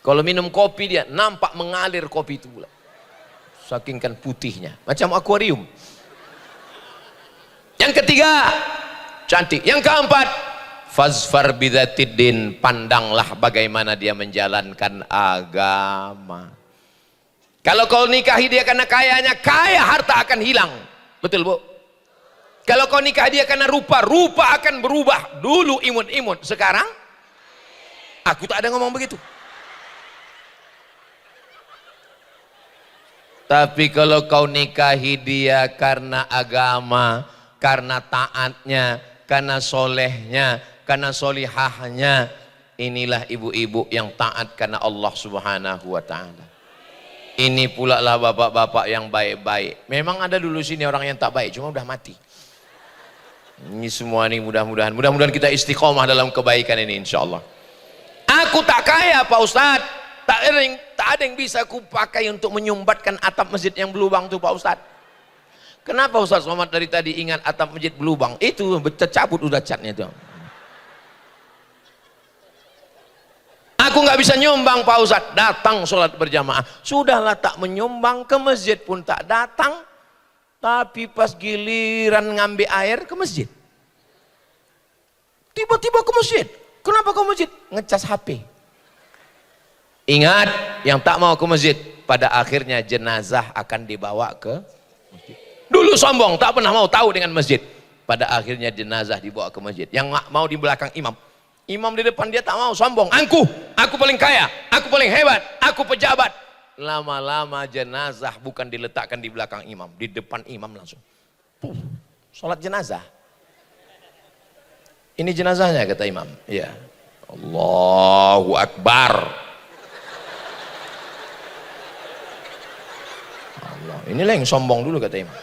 Kalau minum kopi dia nampak mengalir kopi itu pula. Saking kan putihnya, macam akuarium. Yang ketiga cantik. Yang keempat fazfar bidzatiddin, pandanglah bagaimana dia menjalankan agama. Kalau kau nikahi dia karena kayanya, kaya harta akan hilang. Betul bu? Kalau kau nikahi dia karena rupa, rupa akan berubah. Dulu imut-imut, sekarang aku tak ada ngomong begitu. Tapi kalau kau nikahi dia karena agama, karena taatnya, karena solehnya, karena solihahnya, inilah ibu-ibu yang taat karena Allah Subhanahu wa Ta'ala. Ini pula lah bapak-bapak yang baik-baik. Memang ada dulu sini orang yang tak baik, cuma udah mati. Ini semua nih mudah-mudahan kita istiqomah dalam kebaikan ini insya Allah. Aku tak kaya Pak Ustadz. Tak ada yang bisa aku pakai untuk menyumbatkan atap masjid yang berlubang tuh Pak Ustadz. Kenapa Ustadz Somad dari tadi ingat atap masjid berlubang? Itu tercabut udah catnya tuh. Aku nggak bisa nyumbang Pak Ustadz. Datang sholat berjamaah. Sudahlah tak menyumbang, ke masjid pun tak datang. Tapi pas giliran ngambil air ke masjid. Tiba-tiba ke masjid. Kenapa ke masjid? Ngecas HP. Ingat, yang tak mau ke masjid, pada akhirnya jenazah akan dibawa ke masjid. Dulu sombong, tak pernah mau tahu dengan masjid. Pada akhirnya jenazah dibawa ke masjid. Yang mau di belakang imam. Imam di depan dia tak mau, sombong. Aku paling kaya, aku paling hebat, aku pejabat. Lama-lama jenazah bukan diletakkan di belakang imam, di depan imam langsung. Sholat jenazah. Ini jenazahnya kata imam. Iya. Allahu Akbar. Inilah yang sombong dulu kata imam.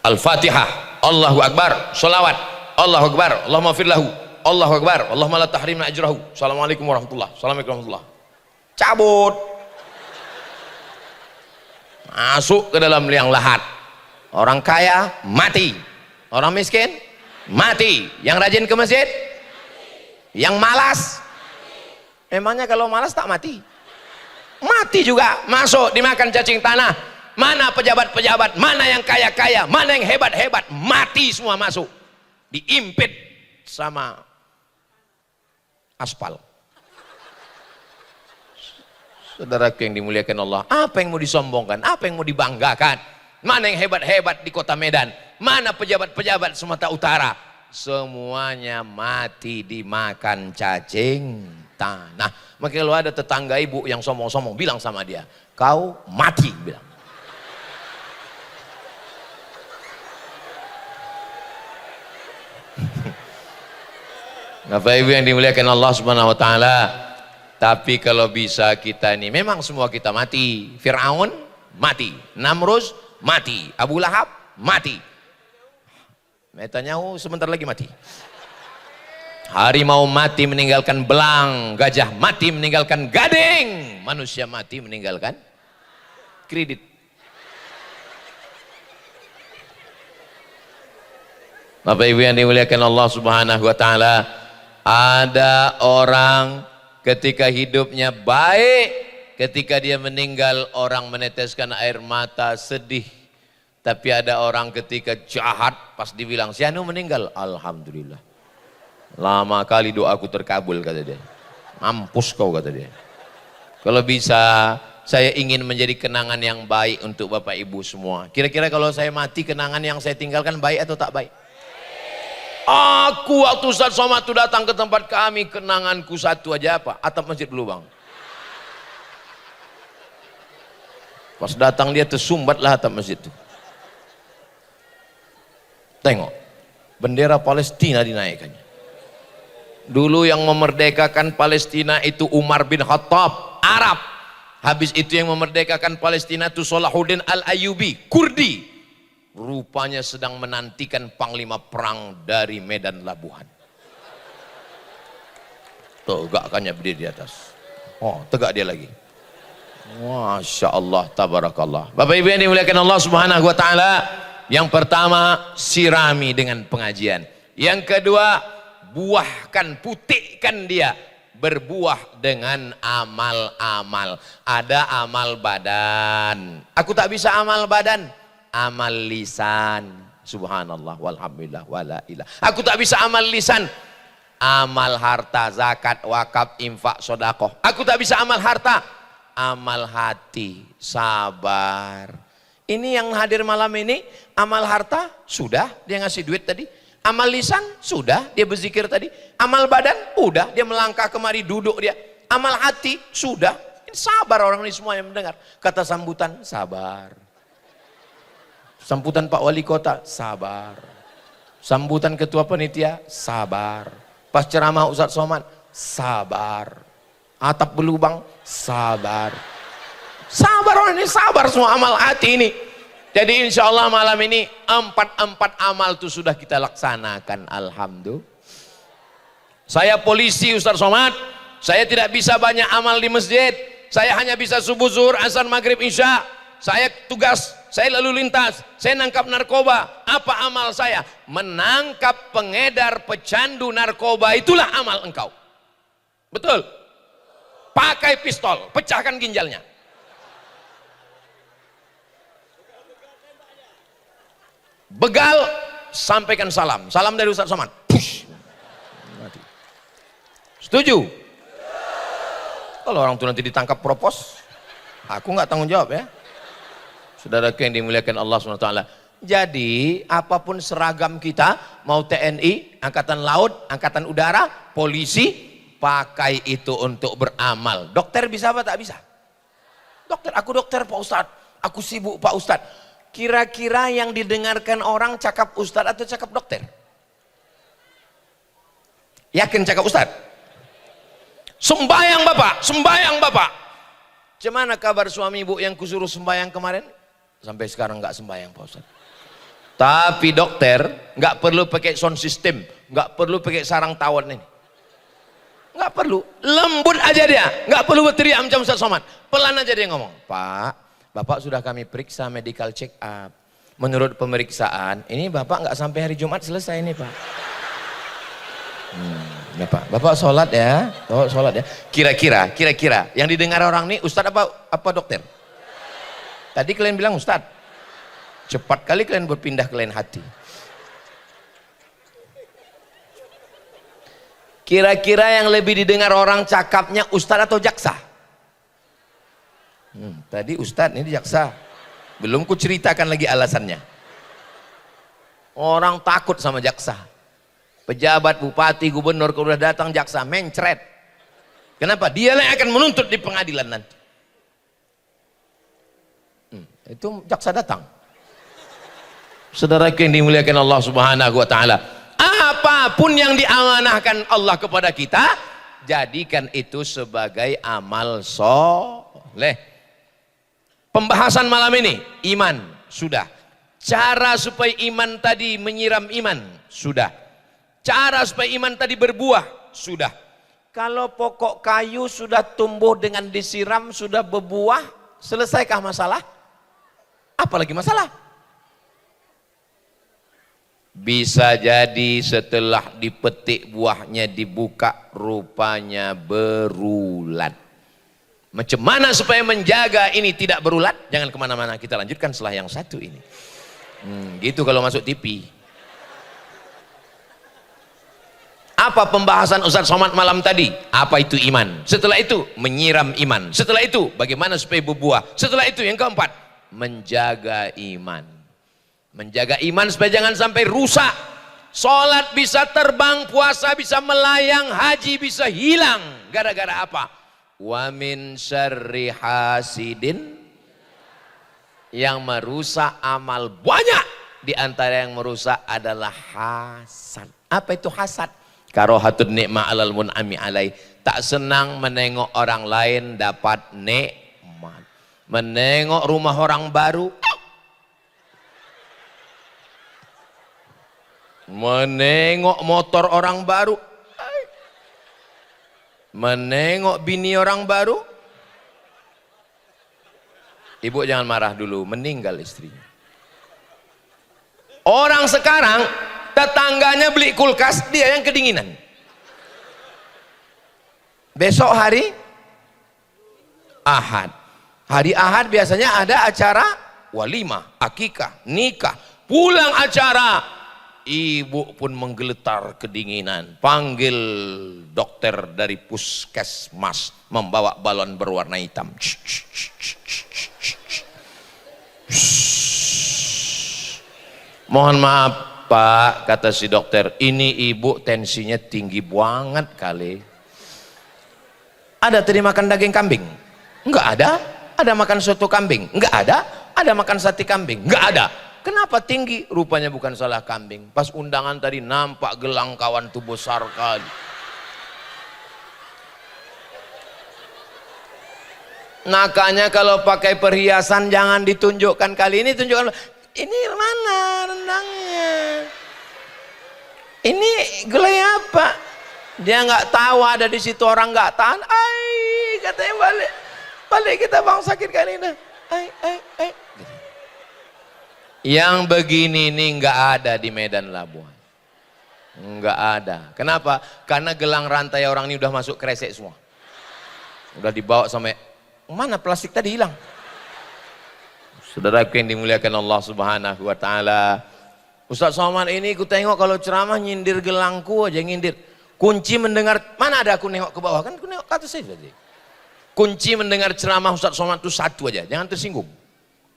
Al-Fatihah, Allahu Akbar, sholawat, Allahu Akbar, Allahumma firlahu, Allahu Akbar, Allahumma la tahrimna ajrahu. Assalamualaikum warahmatullahi, assalamualaikum warahmatullahi. Cabut, masuk ke dalam liang lahat. Orang kaya mati, orang miskin mati, yang rajin ke masjid, yang malas. Emangnya kalau malas tak mati? Mati juga, masuk dimakan cacing tanah. mana pejabat-pejabat, mana yang kaya-kaya, mana yang hebat-hebat, mati semua masuk, diimpit sama aspal. Saudaraku yang dimuliakan Allah, apa yang mau disombongkan, apa yang mau dibanggakan? Mana yang hebat-hebat di kota Medan, mana pejabat-pejabat Sumatera Utara, semuanya mati dimakan cacing tanah. Makanya kalau ada tetangga ibu yang sombong-sombong, bilang sama dia, kau mati, bilang. Bapak Ibu yang dimuliakan Allah Subhanahu wa taala, tapi kalau bisa kita ini, memang semua kita mati. Firaun mati, Namrus mati, Abu Lahab mati, Netanyahu sebentar lagi mati. Harimau mati meninggalkan belang, gajah mati meninggalkan gading, manusia mati meninggalkan kredit. Bapak Ibu yang dimuliakan Allah Subhanahu wa taala, ada orang ketika hidupnya baik, ketika dia meninggal orang meneteskan air mata sedih. Tapi ada orang ketika jahat, pas dibilang si Anu meninggal, alhamdulillah, lama kali doaku terkabul, kata dia. Mampus kau, kata dia. Kalau bisa saya ingin menjadi kenangan yang baik untuk Bapak Ibu semua. Kira-kira kalau saya mati, kenangan yang saya tinggalkan baik atau tak baik? Aku waktu Ustaz Somad itu datang ke tempat kami, kenanganku satu aja, apa? Atap masjid dulu, bang. Pas datang dia tersumbatlah atap masjid itu. Tengok, bendera Palestina dinaikkannya. Dulu yang memerdekakan Palestina itu Umar bin Khattab, Arab. Habis itu yang memerdekakan Palestina itu Salahuddin Al-Ayyubi, Kurdi. Rupanya sedang menantikan panglima perang dari Medan Labuhan. Tegakkannya berdiri di atas. Oh, tegak dia lagi. Masya Allah, tabarakallah. Bapak Ibu yang dimuliakan Allah Subhanahu wa taala, yang pertama sirami dengan pengajian. Yang kedua, buahkan, putikkan dia berbuah dengan amal-amal. Ada amal badan. Aku tak bisa amal badan. Amal lisan, subhanallah walhamdulillah wala ilah. Aku tak bisa amal lisan. Amal harta, zakat, wakaf, infak, sodakoh. Aku tak bisa amal harta. Amal hati, sabar. Ini yang hadir malam ini, amal harta sudah, dia ngasih duit tadi. Amal lisan sudah, dia berzikir tadi. Amal badan udah, dia melangkah kemari, duduk dia. Amal hati sudah. Ini sabar orang ini semua yang mendengar. Kata sambutan, sabar. Sambutan Pak Wali Kota, sabar. Sambutan Ketua Panitia, sabar. Pas ceramah Ustaz Somad, sabar. Atap berlubang, sabar. Sabar orang ini, sabar semua amal hati ini. Jadi insya Allah malam ini empat amal itu sudah kita laksanakan, alhamdulillah. Saya polisi Ustaz Somad, saya tidak bisa banyak amal di masjid. Saya hanya bisa subuh, zuhur, asar, maghrib, isya. Saya tugas, saya lalu lintas, saya nangkap narkoba. Apa amal saya? Menangkap pengedar pecandu narkoba, itulah amal engkau. Betul? Pakai pistol, pecahkan ginjalnya. Begal, sampaikan salam. Salam dari Ustaz Somad. Push. Mati. Setuju? Kalau orang itu nanti ditangkap propos, aku nggak tanggung jawab ya. Saudaraku yang dimuliakan Allah SWT. Jadi apapun seragam kita, mau TNI, Angkatan Laut, Angkatan Udara, polisi, pakai itu untuk beramal. Dokter bisa apa tak bisa? Dokter, aku dokter Pak Ustadz, aku sibuk Pak Ustadz. Kira-kira yang didengarkan orang cakap Ustadz atau cakap dokter? Yakin cakap Ustadz? Sembayang Bapak, sembayang Bapak. Gimana kabar suami ibu yang kusuruh sembayang kemarin? Sampai sekarang nggak sembahyang Pak Ustadz. Tapi dokter nggak perlu pakai sound system, nggak perlu pakai sarang tawon ini, nggak perlu, lembut aja dia, nggak perlu berteriak macam Ustaz Somad, pelan aja dia ngomong. Pak, Bapak sudah kami periksa medical check up. Menurut pemeriksaan ini Bapak nggak sampai hari Jumat selesai nih Pak. Ya Pak, Bapak sholat ya, Bapak sholat ya. Kira-kira yang didengar orang ini Ustadz apa dokter? Tadi kalian bilang Ustadz, cepat kali kalian berpindah ke lain hati. Kira-kira yang lebih didengar orang cakapnya Ustadz atau jaksa? Tadi Ustadz, ini jaksa. Belum ku ceritakan lagi alasannya. Orang takut sama jaksa. Pejabat, bupati, gubernur kalau udah datang jaksa mencret. Kenapa? Dia yang akan menuntut di pengadilan nanti. Itu jaksa datang. Saudara yang dimuliakan Allah Subhanahu wa taala, apapun yang diamanahkan Allah kepada kita, jadikan itu sebagai amal soleh. Pembahasan malam ini iman sudah. Cara supaya iman tadi menyiram iman sudah. Cara supaya iman tadi berbuah sudah. Kalau pokok kayu sudah tumbuh dengan disiram, sudah berbuah, selesaikah masalah? Apalagi masalah? Bisa jadi setelah dipetik buahnya dibuka rupanya berulat. Macam mana supaya menjaga ini tidak berulat? Jangan kemana-mana, kita lanjutkan setelah yang satu ini. Gitu kalau masuk TV. Apa pembahasan Ustaz Somad malam tadi? Apa itu iman? Setelah itu menyiram iman. Setelah itu bagaimana supaya berbuah? Setelah itu yang keempat, menjaga iman. Menjaga iman supaya jangan sampai rusak. Sholat bisa terbang, puasa bisa melayang, haji bisa hilang. Gara-gara apa? Wa min syarri hasidin, yang merusak amal banyak. Di antara yang merusak adalah hasad. Apa itu hasad? Karohatun ni'mah alal mun'ami alai, tak senang menengok orang lain dapat nikmat. Menengok rumah orang baru, menengok motor orang baru, menengok bini orang baru. Ibu jangan marah dulu, meninggal istrinya. Orang sekarang tetangganya beli kulkas, dia yang kedinginan. Besok hari Ahad. Hari Ahad biasanya ada acara walimah, akikah, nikah. Pulang acara, ibu pun menggeletar kedinginan. Panggil dokter dari puskesmas, membawa balon berwarna hitam. Mohon maaf Pak, kata si dokter, ini ibu tensinya tinggi banget kali. Ada tadi makan daging kambing? Enggak ada. Ada makan soto kambing? Enggak ada. Ada makan sate kambing? Enggak ada. Kenapa tinggi? Rupanya bukan salah kambing. Pas undangan tadi nampak gelang kawan tuh besar kali. Makanya kalau pakai perhiasan jangan ditunjukkan, kali ini tunjukkan. Ini mana rendangnya? Ini gulai apa? Dia nggak tahu ada di situ, orang nggak tahan. Ay, katanya balik kita bang sakit kali ini. Ay. Yang begini ini nggak ada di Medan Labuan. Nggak ada. Kenapa? Karena gelang rantai orang ini udah masuk kresek semua. Udah dibawa sampai mana plastik tadi hilang. Saudara yang dimuliakan Allah Subhanahu wa taala, Ustaz Somad ini ku tengok kalau ceramah nyindir gelangku aja nyindir. Kunci mendengar, mana ada aku nengok ke bawah, kan aku nengok ke atas saja. Kunci mendengar ceramah Ustaz Somad itu satu aja, jangan tersinggung.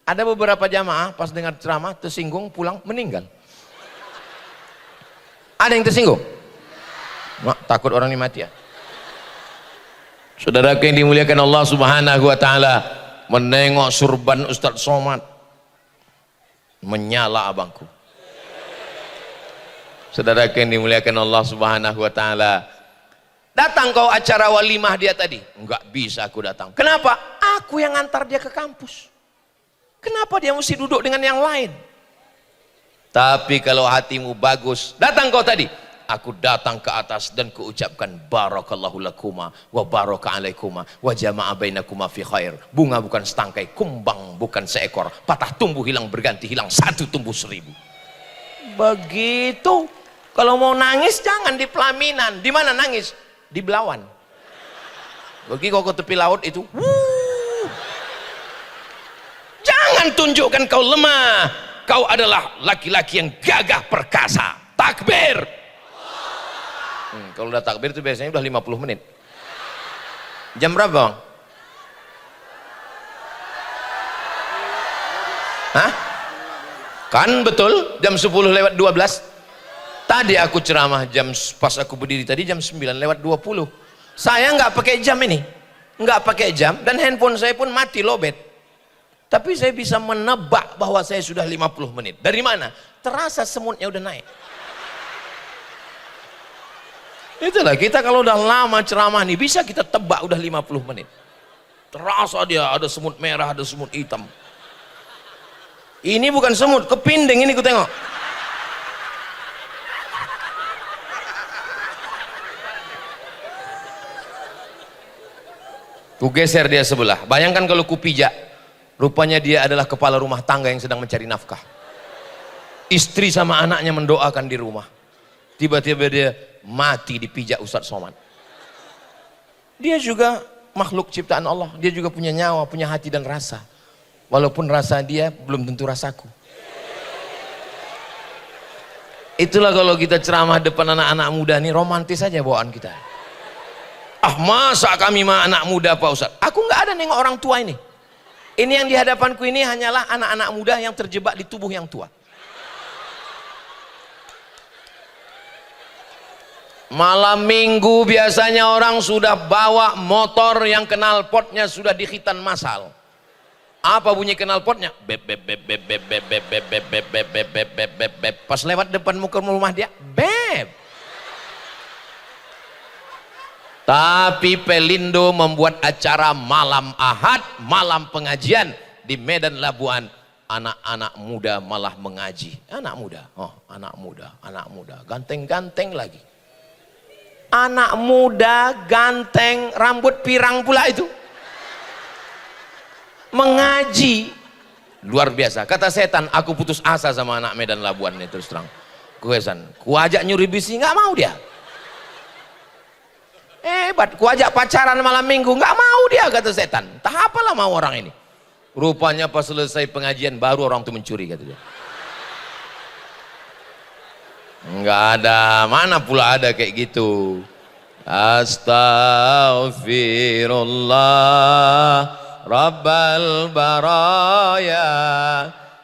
Ada beberapa jamaah pas dengar ceramah tersinggung, pulang meninggal. Ada yang tersinggung? Takut orang ini mati ya. Saudara yang dimuliakan Allah Subhanahu wa taala, menengok surban Ustaz Somad menyala abangku. Saudara yang dimuliakan Allah Subhanahu wa taala, datang kau acara walimah dia tadi? Enggak bisa aku datang. Kenapa? Aku yang antar dia ke kampus. Kenapa dia mesti duduk dengan yang lain? Tapi kalau hatimu bagus, datang kau tadi. Aku datang ke atas dan kuucapkan barakallahu lakuma wa baraka alaikuma wa jama'a bainakuma fi khair. Bunga bukan setangkai, kumbang bukan seekor, patah tumbuh hilang berganti, hilang satu tumbuh 1000. Begitu. Kalau mau nangis jangan di pelaminan. Di mana nangis? Di Belawan. Pergi kau ke tepi laut itu. Jangan Jangan tunjukkan kau lemah. Kau adalah laki-laki yang gagah perkasa. Takbir. Kalau udah takbir itu biasanya udah 50 menit. Jam berapa, Bang? Hah? Kan betul, jam 10 lewat 12. Tadi aku ceramah pas aku berdiri tadi jam 9 lewat 20. Saya nggak pakai jam ini. Nggak pakai jam, dan handphone saya pun mati lowbat. Tapi saya bisa menebak bahwa saya sudah 50 menit. Dari mana? Terasa semutnya udah naik. Itulah kita kalau udah lama ceramah nih, bisa kita tebak udah 50 menit. Terasa dia ada semut merah, ada semut hitam. Ini bukan semut, kepinding ini ku tengok. Ku geser dia sebelah. Bayangkan kalau ku pijak, rupanya dia adalah kepala rumah tangga yang sedang mencari nafkah. Istri sama anaknya mendoakan di rumah. Tiba-tiba dia mati dipijak Ustadz Somad. Dia juga makhluk ciptaan Allah. Dia juga punya nyawa, punya hati dan rasa. Walaupun rasa dia belum tentu rasaku. Itulah kalau kita ceramah depan anak-anak muda nih, romantis aja bawaan kita. Ah, masa kami mah anak muda Pak Ustadz? Aku nggak ada nengok orang tua ini. Ini yang di hadapanku ini hanyalah anak-anak muda yang terjebak di tubuh yang tua. Malam minggu biasanya orang sudah bawa motor yang knalpotnya sudah di khitan massal. Apa bunyi knalpotnya? Bep bep bep bep bep bep bep bep bep bep bep bep bep bep bep bep. Pas lewat depan muka rumah dia, bep. Tapi Pelindo membuat acara malam Ahad, malam pengajian di Medan Labuan. Anak-anak muda malah mengaji. Anak muda, oh anak muda, ganteng-ganteng lagi. Anak muda ganteng, rambut pirang pula itu, mengaji. Luar biasa. Kata setan, aku putus asa sama anak Medan Labuan ini, terus terang. Ku ajak nyuri bisi, nggak mau dia. Hebat, ku ajak pacaran malam minggu, nggak mau dia, kata setan. Entah apalah mau orang ini. Rupanya pas selesai pengajian baru orang itu mencuri, kata dia. Enggak ada, mana pula ada kayak gitu. Astaghfirullah Rabbal baraya,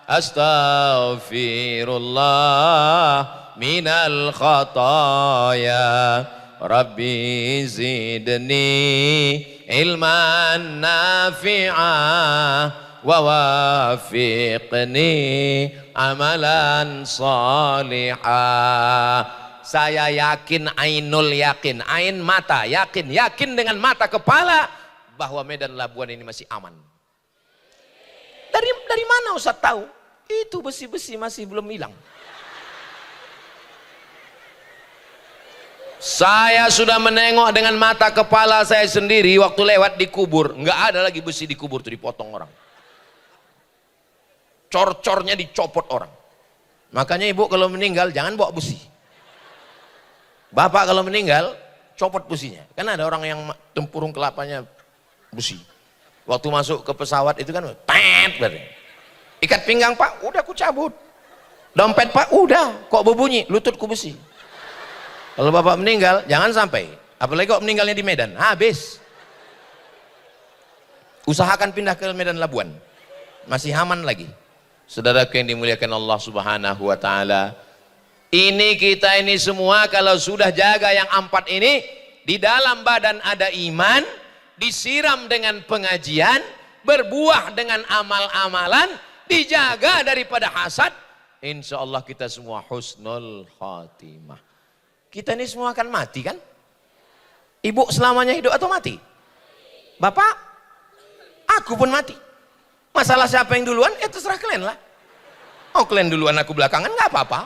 astaghfirullah minal khataya, Rabbi zidni ilman nafi'ah wa wafiqni amalan salihah. Saya yakin, ainul yakin, ain mata, yakin dengan mata kepala bahwa Medan Labuan ini masih aman. Dari mana Ustaz tahu? Itu besi-besi masih belum hilang. Saya sudah menengok dengan mata kepala saya sendiri waktu lewat di kubur, nggak ada lagi besi di kubur tuh, dipotong orang. Cor-cornya dicopot orang. Makanya ibu kalau meninggal jangan bawa besi. Bapak kalau meninggal copot besinya. Karena ada orang yang tempurung kelapanya besi. Waktu masuk ke pesawat itu kan tet berarti. Ikat pinggang Pak, udah aku cabut. Dompet Pak, udah kok berbunyi, lututku besi. Kalau bapak meninggal jangan sampai, apalagi kok meninggalnya di Medan, habis. Usahakan pindah ke Medan Labuan, masih aman lagi. Saudaraku yang dimuliakan Allah Subhanahu wa taala, ini kita ini semua kalau sudah jaga yang 4 ini, di dalam badan ada iman, disiram dengan pengajian, berbuah dengan amal-amalan, dijaga daripada hasad, insya Allah kita semua husnul khatimah. Kita ini semua akan mati kan? Ibu selamanya hidup atau mati? Bapak? Aku pun mati. Masalah siapa yang duluan? Ya terserah kalian lah. Oh kalian duluan aku belakangan nggak apa-apa.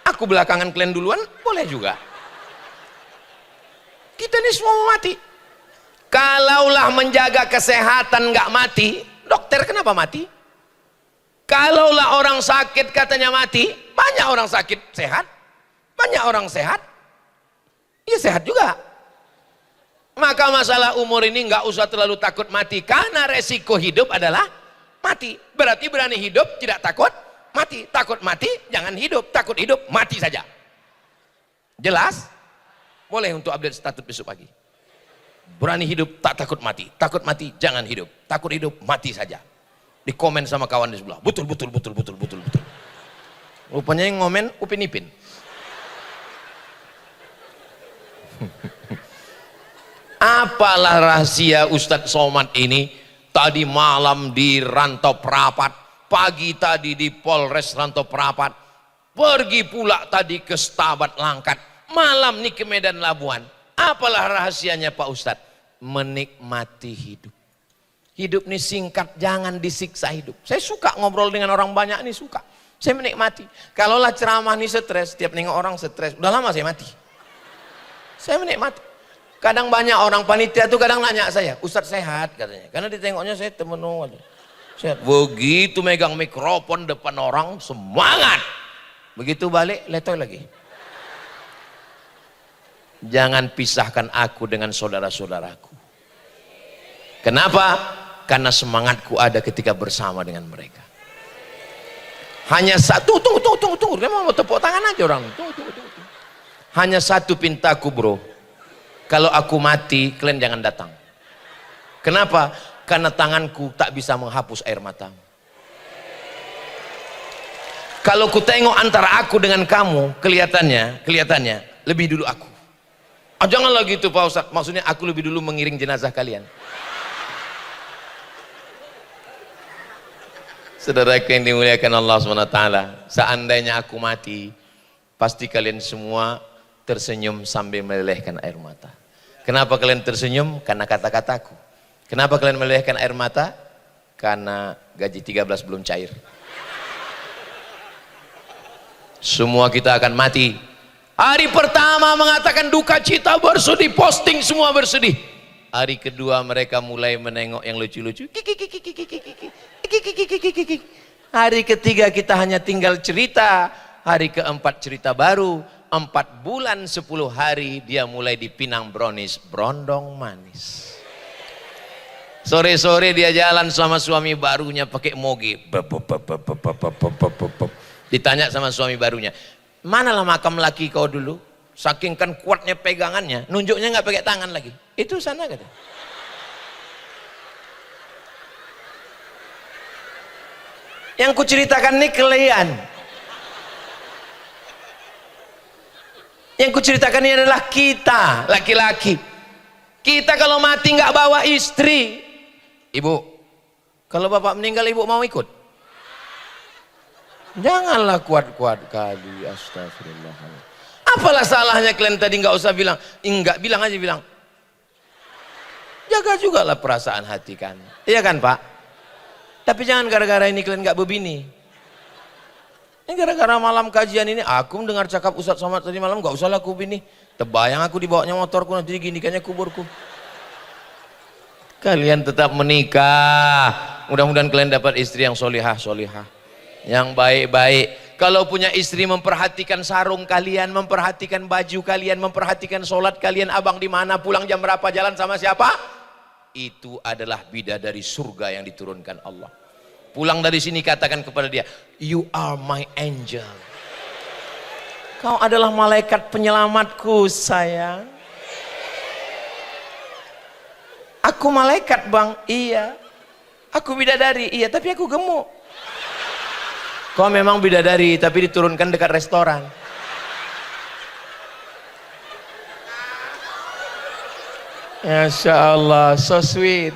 Aku belakangan kalian duluan boleh juga. Kita ini semua mati. Kalaulah menjaga kesehatan nggak mati, dokter kenapa mati? Kalaulah orang sakit katanya mati, banyak orang sakit sehat. Banyak orang sehat, ya sehat juga. Maka masalah umur ini nggak usah terlalu takut mati, karena resiko hidup adalah mati. Berarti berani hidup, tidak takut mati. Takut mati, jangan hidup. Takut hidup, mati saja. Jelas? Boleh untuk update status besok pagi. Berani hidup, tak takut mati. Takut mati, jangan hidup. Takut hidup, mati saja. Di komen sama kawan di sebelah. Betul. Rupanya yang ngomen Upin Ipin. Apalah rahasia Ustadz Somad ini? Tadi malam di Rantau Prapat, pagi tadi di Polres Rantau Prapat, pergi pula tadi ke Stabat Langkat, malam nih ke Medan Labuan. Apalah rahasianya Pak Ustadz? Menikmati hidup. Hidup ini singkat, jangan disiksa hidup. Saya suka ngobrol dengan orang banyak nih, suka. Saya menikmati. Kalaulah ceramah nih stres, tiap nengok orang stres, udah lama saya mati. Saya menikmati. Kadang banyak orang panitia tuh kadang nanya saya, Ustadz sehat katanya. Karena ditengoknya saya temenung aja. Sehat. Begitu megang mikrofon depan orang, semangat. Begitu balik, letoy lagi. Jangan pisahkan aku dengan saudara-saudaraku. Kenapa? Karena semangatku ada ketika bersama dengan mereka. Hanya satu, tunggu. Dia mau tepuk tangan aja orang. Tunggu. Hanya satu pintaku bro. Kalau aku mati, kalian jangan datang. Kenapa? Karena tanganku tak bisa menghapus air matamu. Kalau ku tengok antara aku dengan kamu, kelihatannya lebih dulu aku. Ah, janganlah gitu Pak Ustadz. Maksudnya aku lebih dulu mengiring jenazah kalian. Saudara yang dimuliakan Allah SWT, seandainya aku mati, pasti kalian semua tersenyum sambil melelehkan air mata. Kenapa kalian tersenyum? Karena kata-kataku. Kenapa kalian melelehkan air mata? Karena gaji 13 belum cair. Semua kita akan mati. Hari pertama mengatakan duka cita, bersedih, posting semua bersedih. Hari kedua mereka mulai menengok yang lucu-lucu. Hari ketiga kita hanya tinggal cerita. Hari keempat cerita baru. 4 bulan 10 hari dia mulai dipinang brownies, brondong manis. Sore-sore dia jalan sama suami barunya pakai moge. Ditanya sama suami barunya, manalah makam laki kau dulu? Saking kan kuatnya pegangannya, nunjuknya nggak pakai tangan lagi. Itu sana kata. Yang kuceritakan ini kalian. Yang kuceritakan ini adalah kita, laki-laki. Kita kalau mati nggak bawa istri. Ibu, kalau bapak meninggal ibu mau ikut? Janganlah kuat-kuat kali, astagfirullah. Apalah salahnya kalian tadi nggak usah bilang, enggak, bilang aja bilang. Jaga juga lah perasaan hati kan, iya kan Pak? Tapi jangan gara-gara ini kalian nggak berbini. Ini gara-gara malam kajian ini, aku mendengar cakap Ustadz Somad tadi malam, nggak usah lah kubini. Terbayang aku dibawanya motorku nanti gini kayaknya kuburku. Kalian tetap menikah. Mudah-mudahan kalian dapat istri yang solihah, yang baik-baik. Kalau punya istri memperhatikan sarung kalian, memperhatikan baju kalian, memperhatikan sholat kalian, abang di mana, pulang jam berapa, jalan sama siapa, itu adalah bidadari surga yang diturunkan Allah. Pulang dari sini katakan kepada dia, you are my angel. Kau adalah malaikat penyelamatku sayang. Aku malaikat bang, iya. Aku bidadari, iya, tapi aku gemuk. Kau memang bidadari, tapi diturunkan dekat restoran. Masya Allah, so sweet.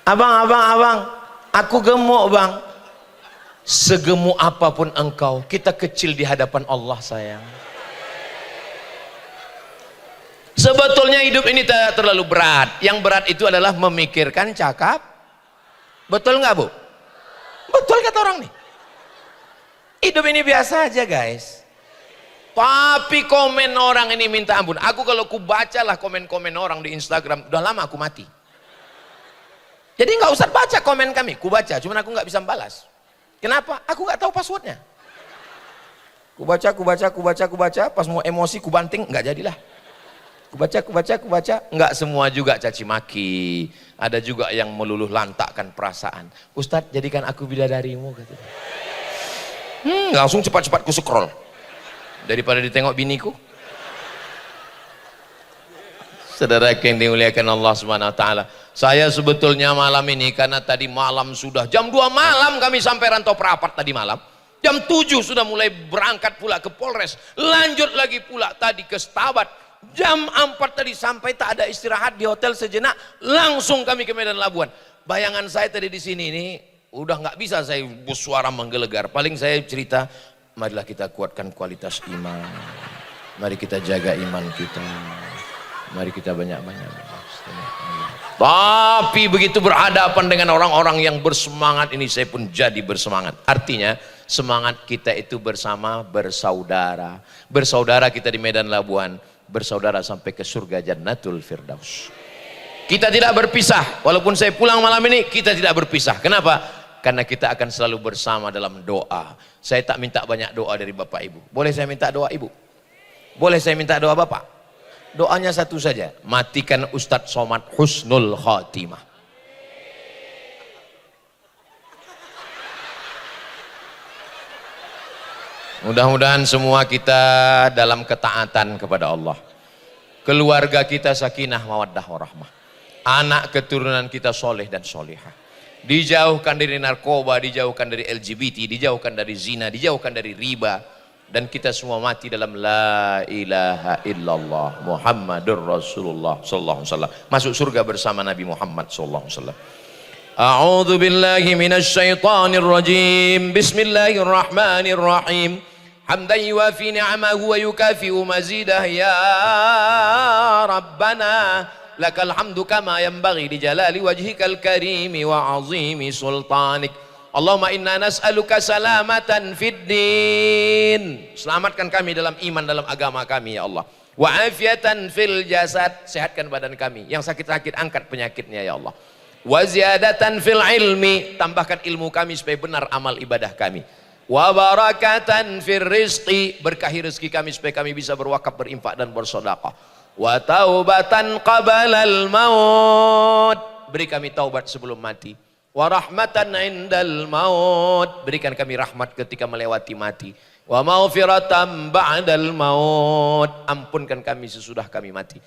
Abang, aku gemuk bang. Segemuk apapun engkau, kita kecil di hadapan Allah sayang. Sebetulnya hidup ini tidak terlalu berat. Yang berat itu adalah memikirkan cakap. Betul nggak bu? Betul kata orang nih. Hidup ini biasa aja guys. Tapi komen orang ini minta ampun. Aku kalau ku bacalah komen-komen orang di Instagram, udah lama aku mati. Jadi nggak usah baca komen kami, ku baca, cuman aku nggak bisa balas. Kenapa? Aku nggak tahu passwordnya. Ku baca, pas mau emosi ku banting, nggak jadilah. Kubaca, enggak semua juga caci maki, ada juga yang meluluh lantakkan perasaan. Ustadz, jadikan aku bidadarimu, kata. Langsung cepat-cepat ku scroll daripada ditengok biniku. Saudara yang dimuliakan Allah Subhanahu wa taala, saya sebetulnya malam ini karena tadi malam sudah jam 2 malam kami sampai Rantau Perapat tadi malam. Jam 7 sudah mulai berangkat pula ke Polres, lanjut lagi pula tadi ke Stabat. Jam 4 tadi sampai tak ada istirahat di hotel sejenak, langsung kami ke Medan Labuan. Bayangan saya tadi di sini ini udah nggak bisa saya bersuara menggelegar. Paling saya cerita, marilah kita kuatkan kualitas iman, mari kita jaga iman kita, mari kita banyak-banyak. Tapi begitu berhadapan dengan orang-orang yang bersemangat ini, saya pun jadi bersemangat. Artinya semangat kita itu bersama, bersaudara. Bersaudara kita di Medan Labuan, bersaudara sampai ke surga Jannatul Firdaus. Kita tidak berpisah, walaupun saya pulang malam ini kita tidak berpisah. Kenapa? Karena kita akan selalu bersama dalam doa. Saya tak minta banyak doa dari Bapak Ibu. Boleh saya minta doa Ibu? Boleh saya minta doa Bapak? Doanya satu saja, matikan Ustadz Somad husnul khatimah. Mudah-mudahan semua kita dalam ketaatan kepada Allah. Keluarga kita sakinah mawaddah warahmah. Anak keturunan kita soleh dan solehah. Dijauhkan dari narkoba, dijauhkan dari LGBT, dijauhkan dari zina, dijauhkan dari riba. Dan kita semua mati dalam la ilaha illallah Muhammadur Rasulullah sallallahu alaihi wasallam. Masuk surga bersama Nabi Muhammad sallallahu alaihi wasallam. A'udzu billahi minasy syaithanir rajim. Bismillahirrahmanirrahim. Hamdan yuwafi ni'amahu wa yukafi'u mazidah ya Rabbana lakal hamdu kama yanbaghi li jalali wajhikal karimi wa azimi sultanik. Allahumma inna nas'aluka salamatan fid din. Selamatkan kami dalam iman, dalam agama kami ya Allah. Wa afiatan fil jasad, sehatkan badan kami. Yang sakit-sakit angkat penyakitnya ya Allah. Wa ziyadatan fil ilmi, tambahkan ilmu kami supaya benar amal ibadah kami. Wa barakatan fir rizqi, berkahi rezeki kami supaya kami bisa berwakaf, berinfak dan bersedekah. Wa taubatan qabalal maut, beri kami taubat sebelum mati. Wa rahmatan indal maut, berikan kami rahmat ketika melewati mati. Wa maghfiratan ba'dal maut, ampunkan kami sesudah kami mati.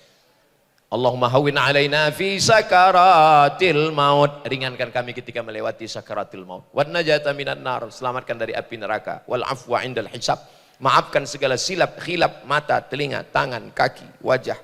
Allahumma hawwin alaina fi sakaratil maut, ringankan kami ketika melewati sakaratil maut. Wan najata minan nar, selamatkan dari api neraka. Wal afwa indal hisab, maafkan segala silap, khilaf, mata, telinga, tangan, kaki, wajah,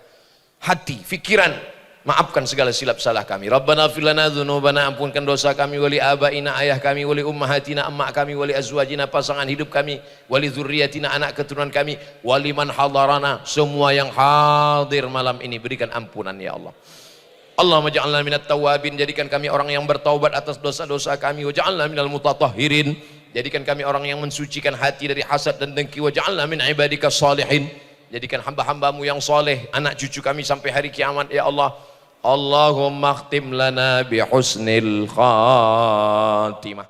hati, fikiran. Maafkan segala silap salah kami. Rabbana ighfir lana dzunubana, ampunkan dosa kami, wali abaina, ayah kami, wali ummahatina, emak kami, wali azwajina, pasangan hidup kami, wali dzurriyyatina, anak keturunan kami, wali man hadarana, semua yang hadir malam ini berikan ampunan ya Allah. Allahumma ja'alna minat tawabin, jadikan kami orang yang bertaubat atas dosa-dosa kami, wa ja'alna minal mutatahhirin, jadikan kami orang yang mensucikan hati dari hasad dan dengki, wa ja'alna min ibadika shalihin, jadikan hamba-hambamu yang soleh, anak cucu kami sampai hari kiamat ya Allah. Allahumma khtim lana bi husnil khatimah.